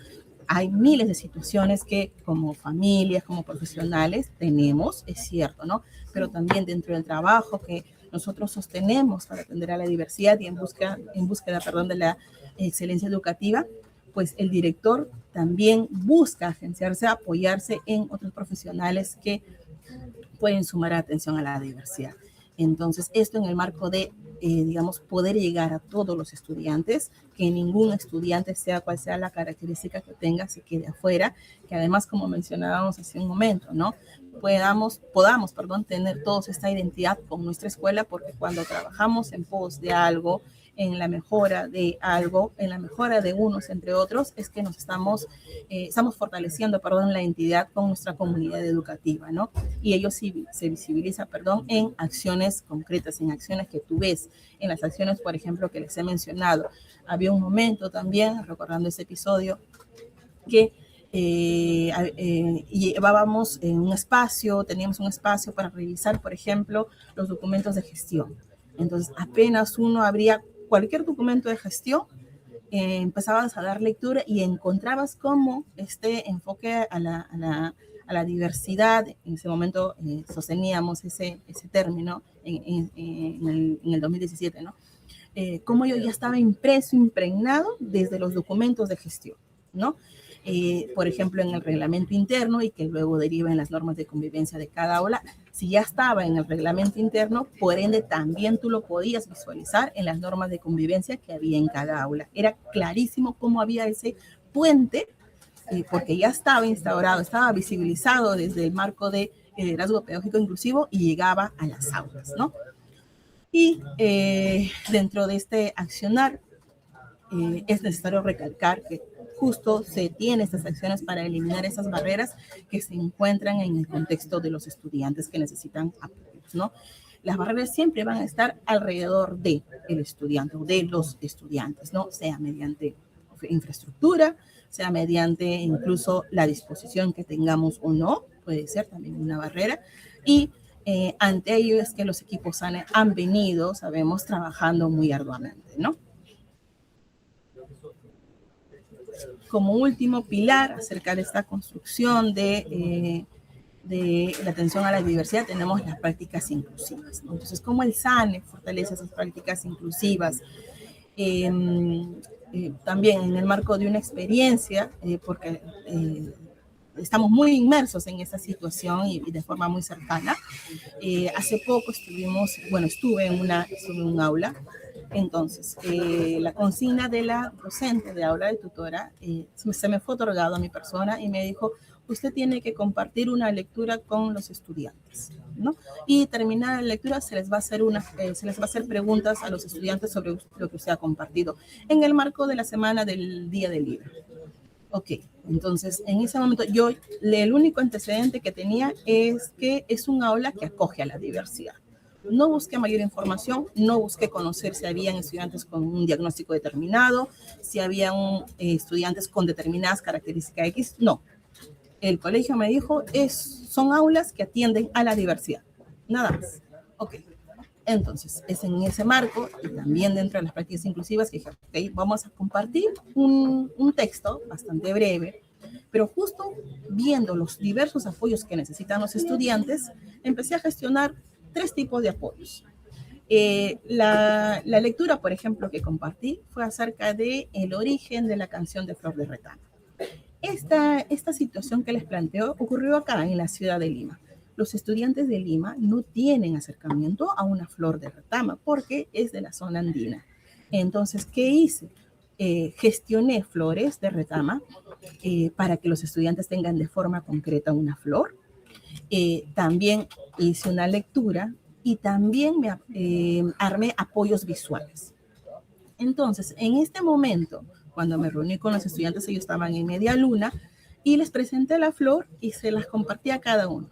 Hay miles de situaciones que como familias, como profesionales tenemos, es cierto, ¿no? Pero también dentro del trabajo que nosotros sostenemos para atender a la diversidad y en búsqueda, de la excelencia educativa, pues el director también busca agenciarse, apoyarse en otros profesionales que pueden sumar atención a la diversidad. Entonces, esto en el marco de, digamos, poder llegar a todos los estudiantes, que ningún estudiante, sea cual sea la característica que tenga, se quede afuera, que además, como mencionábamos hace un momento, ¿no? Podamos, tener todos esta identidad con nuestra escuela, porque cuando trabajamos en pos de algo, en la mejora de algo, en la mejora de unos entre otros, es que nos estamos fortaleciendo, la identidad con nuestra comunidad educativa, ¿no? Y ello sí se visibiliza, en acciones concretas, en acciones que tú ves, en las acciones, por ejemplo, que les he mencionado. Había un momento también, recordando ese episodio, que llevábamos teníamos un espacio para revisar, por ejemplo, los documentos de gestión. Entonces, apenas uno abría cualquier documento de gestión, empezabas a dar lectura y encontrabas cómo este enfoque a la diversidad, en ese momento sosteníamos ese término en el 2017, ¿no? Cómo yo ya estaba impregnado desde los documentos de gestión, ¿no? Por ejemplo, en el reglamento interno y que luego deriva en las normas de convivencia de cada aula, si ya estaba en el reglamento interno, por ende también tú lo podías visualizar en las normas de convivencia que había en cada aula. Era clarísimo cómo había ese puente, porque ya estaba instaurado, estaba visibilizado desde el marco de liderazgo pedagógico inclusivo y llegaba a las aulas, ¿no? Y dentro de este accionar, es necesario recalcar que justo se tienen estas acciones para eliminar esas barreras que se encuentran en el contexto de los estudiantes que necesitan apoyos, ¿no? Las barreras siempre van a estar alrededor del estudiante o de los estudiantes, ¿no? Sea mediante infraestructura, sea mediante incluso la disposición que tengamos o no, puede ser también una barrera. Y ante ello es que los equipos SANE han venido, sabemos, trabajando muy arduamente, ¿no? Como último pilar acerca de esta construcción de la atención a la diversidad, tenemos las prácticas inclusivas, ¿no? Entonces, ¿cómo el SANE fortalece esas prácticas inclusivas? También en el marco de una experiencia, porque estamos muy inmersos en esta situación y de forma muy cercana. Hace poco estuve en un aula. Entonces, la consigna de la docente de aula de tutora se me fue otorgado a mi persona y me dijo, usted tiene que compartir una lectura con los estudiantes, ¿no? Y terminada la lectura se les va a hacer preguntas a los estudiantes sobre lo que usted ha compartido en el marco de la semana del Día del Libro. Ok, entonces en ese momento el único antecedente que tenía es que es un aula que acoge a la diversidad. No busqué mayor información, no busqué conocer si habían estudiantes con un diagnóstico determinado, si habían estudiantes con determinadas características X, no. El colegio me dijo, son aulas que atienden a la diversidad, nada más. Ok, entonces es en ese marco y también dentro de las prácticas inclusivas que dije, ok, vamos a compartir un texto bastante breve, pero justo viendo los diversos apoyos que necesitan los estudiantes, empecé a gestionar 3 tipos de apoyos. La lectura, por ejemplo, que compartí fue acerca del origen de la canción de Flor de Retama. Esta situación que les planteo ocurrió acá en la ciudad de Lima. Los estudiantes de Lima no tienen acercamiento a una flor de retama porque es de la zona andina. Entonces, ¿qué hice? Gestioné flores de retama para que los estudiantes tengan de forma concreta una flor. También hice una lectura y también armé apoyos visuales. Entonces, en este momento, cuando me reuní con los estudiantes, ellos estaban en media luna y les presenté la flor y se las compartí a cada uno.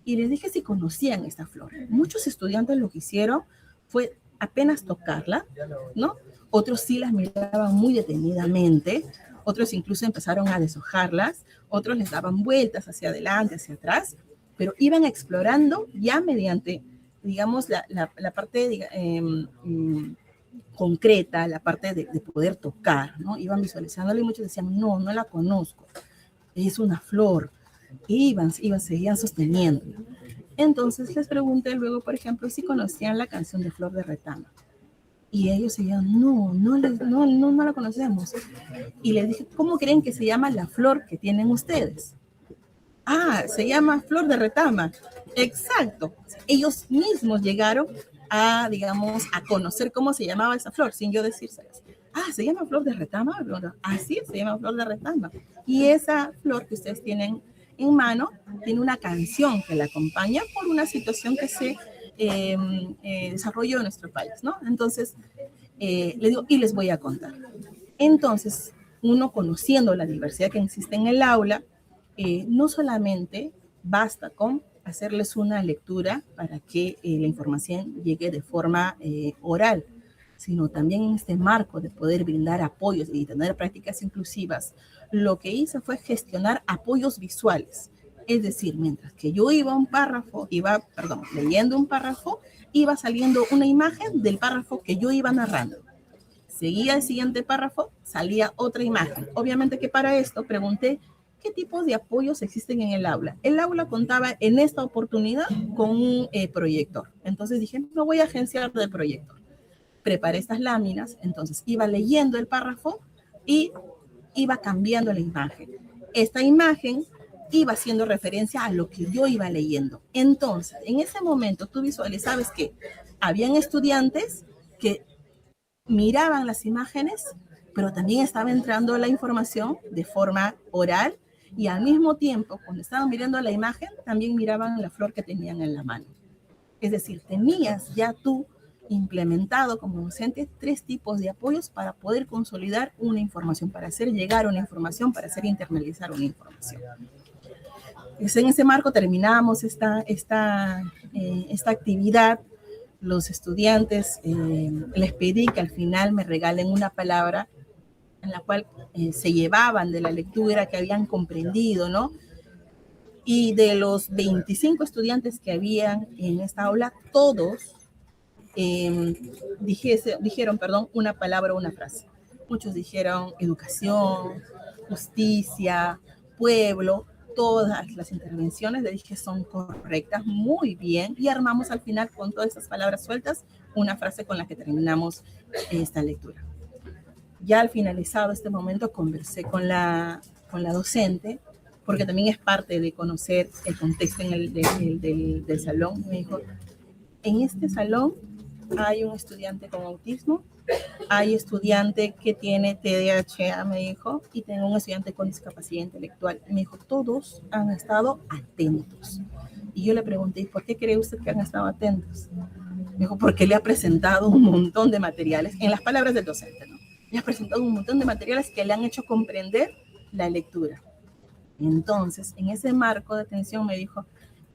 Y les dije si conocían esta flor. Muchos estudiantes lo que hicieron fue apenas tocarla, ¿no? Otros sí las miraban muy detenidamente, otros incluso empezaron a deshojarlas, otros les daban vueltas hacia adelante, hacia atrás, pero iban explorando ya mediante, digamos, la parte concreta, la parte de poder tocar, ¿no? Iban visualizándola y muchos decían, no la conozco, es una flor, y seguían sosteniéndola. Entonces les pregunté luego, por ejemplo, si conocían la canción de Flor de Retama. Y ellos decían, no la conocemos. Y les dije, ¿cómo creen que se llama la flor que tienen ustedes? Ah, se llama Flor de Retama. Exacto. Ellos mismos llegaron a, digamos, a conocer cómo se llamaba esa flor, sin yo decírselas. Ah, ¿se llama Flor de Retama? Así se llama Flor de Retama. Y esa flor que ustedes tienen en mano tiene una canción que la acompaña por una situación que se desarrolló en nuestro país, ¿no? Entonces, le digo, y les voy a contar. Entonces, uno conociendo la diversidad que existe en el aula, no solamente basta con hacerles una lectura para que la información llegue de forma oral, sino también en este marco de poder brindar apoyos y tener prácticas inclusivas, lo que hice fue gestionar apoyos visuales. Es decir, mientras que yo iba leyendo un párrafo, iba saliendo una imagen del párrafo que yo iba narrando. Seguía el siguiente párrafo, salía otra imagen. Obviamente que para esto pregunté qué tipos de apoyos existen en el aula. El aula contaba en esta oportunidad con un proyector. Entonces dije, me voy a agenciar del proyector. Preparé estas láminas, entonces iba leyendo el párrafo y iba cambiando la imagen. Esta imagen iba haciendo referencia a lo que yo iba leyendo. Entonces, en ese momento tú visualizabas que habían estudiantes que miraban las imágenes, pero también estaba entrando la información de forma oral y al mismo tiempo, cuando estaban mirando la imagen, también miraban la flor que tenían en la mano. Es decir, tenías ya tú implementado como docente 3 tipos de apoyos para poder consolidar una información, para hacer llegar una información, para hacer internalizar una información. En ese marco terminamos esta actividad. Los estudiantes les pedí que al final me regalen una palabra en la cual se llevaban de la lectura que habían comprendido, ¿no? Y de los 25 estudiantes que habían en esta aula, todos dijeron, una palabra o una frase. Muchos dijeron educación, justicia, pueblo. Todas las intervenciones, le dije, son correctas, muy bien, y armamos al final con todas esas palabras sueltas una frase con la que terminamos esta lectura. Ya al finalizado este momento conversé con la docente, porque también es parte de conocer el contexto del salón. Me dijo, en este salón hay un estudiante con autismo, hay estudiante que tiene TDAH, me dijo, y tengo un estudiante con discapacidad intelectual. Me dijo, todos han estado atentos. Y yo le pregunté, ¿por qué cree usted que han estado atentos? Me dijo, porque le ha presentado un montón de materiales, en las palabras del docente, ¿no? Le ha presentado un montón de materiales que le han hecho comprender la lectura. Entonces, en ese marco de atención me dijo,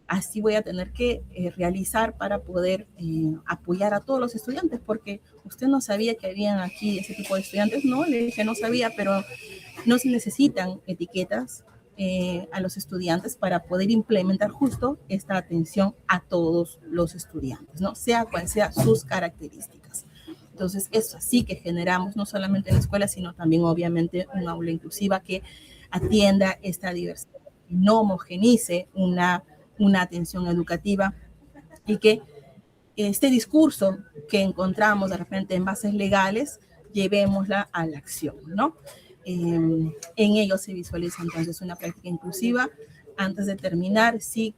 así voy a tener que realizar para poder apoyar a todos los estudiantes, porque usted no sabía que habían aquí ese tipo de estudiantes. No, le dije, no sabía, pero no se necesitan etiquetas a los estudiantes para poder implementar justo esta atención a todos los estudiantes, ¿no? Sea cual sea sus características. Entonces, es así que generamos, no solamente en la escuela, sino también, obviamente, un aula inclusiva que atienda esta diversidad, no homogenice una atención educativa, y que este discurso que encontramos de repente en bases legales, llevémosla a la acción, ¿no? En ello se visualiza entonces una práctica inclusiva. Antes de terminar, sí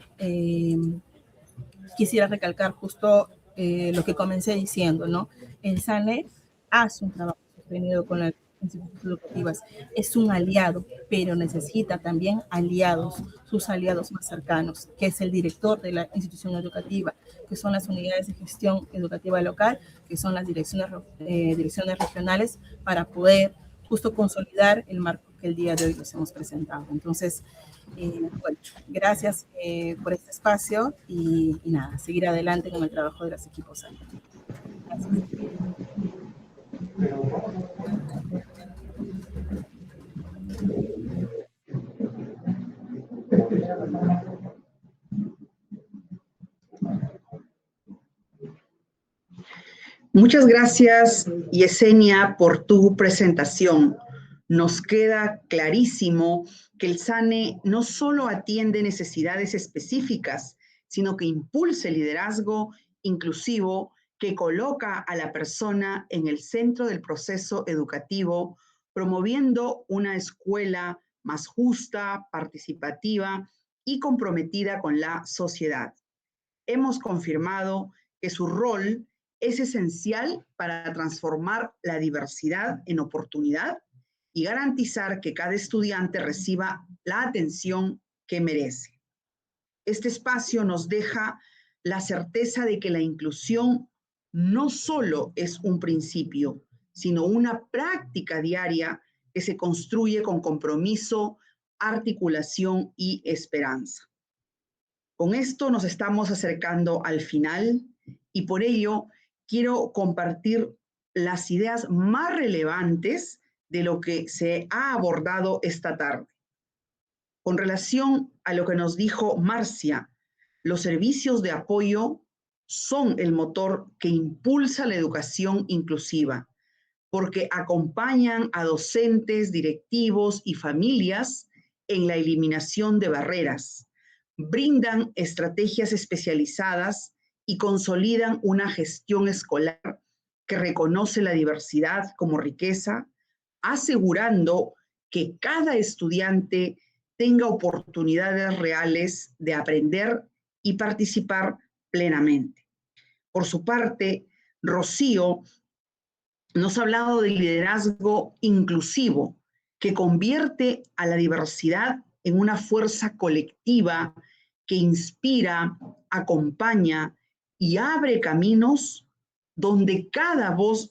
quisiera recalcar justo lo que comencé diciendo, ¿no? El SANE hace un trabajo sostenido con las instituciones educativas, es un aliado, pero necesita también aliados, sus aliados más cercanos, que es el director de la institución educativa, que son las unidades de gestión educativa local, que son las direcciones regionales, para poder justo consolidar el marco que el día de hoy les hemos presentado. Entonces, bueno, gracias por este espacio y nada, seguir adelante con el trabajo de los equipos SANE. Gracias. Muchas gracias, Yesenia, por tu presentación. Nos queda clarísimo que el SANE no solo atiende necesidades específicas, sino que impulsa el liderazgo inclusivo que coloca a la persona en el centro del proceso educativo, promoviendo una escuela más justa, participativa y comprometida con la sociedad. Hemos confirmado que su rol es esencial para transformar la diversidad en oportunidad y garantizar que cada estudiante reciba la atención que merece. Este espacio nos deja la certeza de que la inclusión no solo es un principio, sino una práctica diaria que se construye con compromiso, articulación y esperanza. Con esto nos estamos acercando al final y por ello quiero compartir las ideas más relevantes de lo que se ha abordado esta tarde. Con relación a lo que nos dijo Marcia, los servicios de apoyo son el motor que impulsa la educación inclusiva, porque acompañan a docentes, directivos y familias en la eliminación de barreras, brindan estrategias especializadas y consolidan una gestión escolar que reconoce la diversidad como riqueza, asegurando que cada estudiante tenga oportunidades reales de aprender y participar plenamente. Por su parte, Rocío nos ha hablado del liderazgo inclusivo que convierte a la diversidad en una fuerza colectiva que inspira, acompaña y abre caminos donde cada voz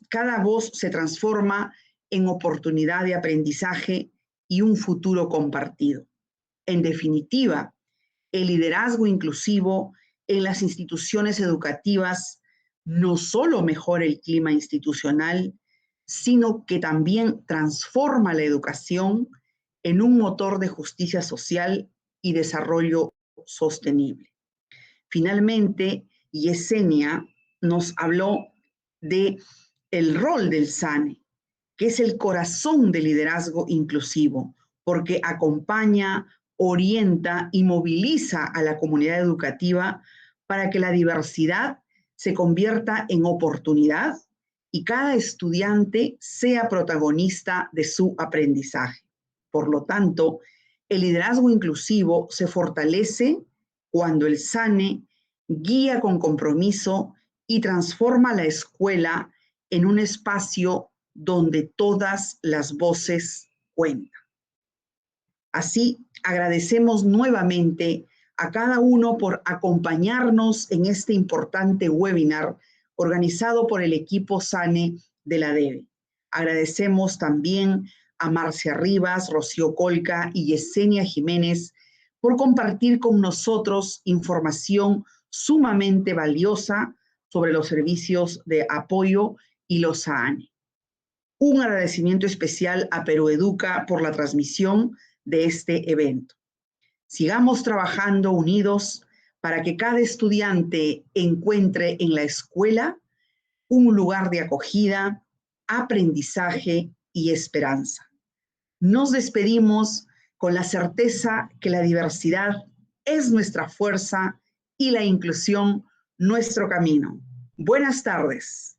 se transforma en oportunidad de aprendizaje y un futuro compartido. En definitiva, el liderazgo inclusivo en las instituciones educativas no solo mejora el clima institucional, sino que también transforma la educación en un motor de justicia social y desarrollo sostenible. Finalmente, Yesenia nos habló de el rol del SANE, que es el corazón del liderazgo inclusivo, porque acompaña, orienta y moviliza a la comunidad educativa para que la diversidad se convierta en oportunidad y cada estudiante sea protagonista de su aprendizaje. Por lo tanto, el liderazgo inclusivo se fortalece cuando el SANE guía con compromiso y transforma la escuela en un espacio donde todas las voces cuentan. Así, agradecemos nuevamente a cada uno por acompañarnos en este importante webinar organizado por el equipo SANE de la DEVE. Agradecemos también a Marcia Rivas, Rocío Colca y Yesenia Jiménez por compartir con nosotros información sumamente valiosa sobre los servicios de apoyo y los SANE. Un agradecimiento especial a Perú Educa por la transmisión de este evento. Sigamos trabajando unidos para que cada estudiante encuentre en la escuela un lugar de acogida, aprendizaje y esperanza. Nos despedimos con la certeza que la diversidad es nuestra fuerza y la inclusión nuestro camino. Buenas tardes.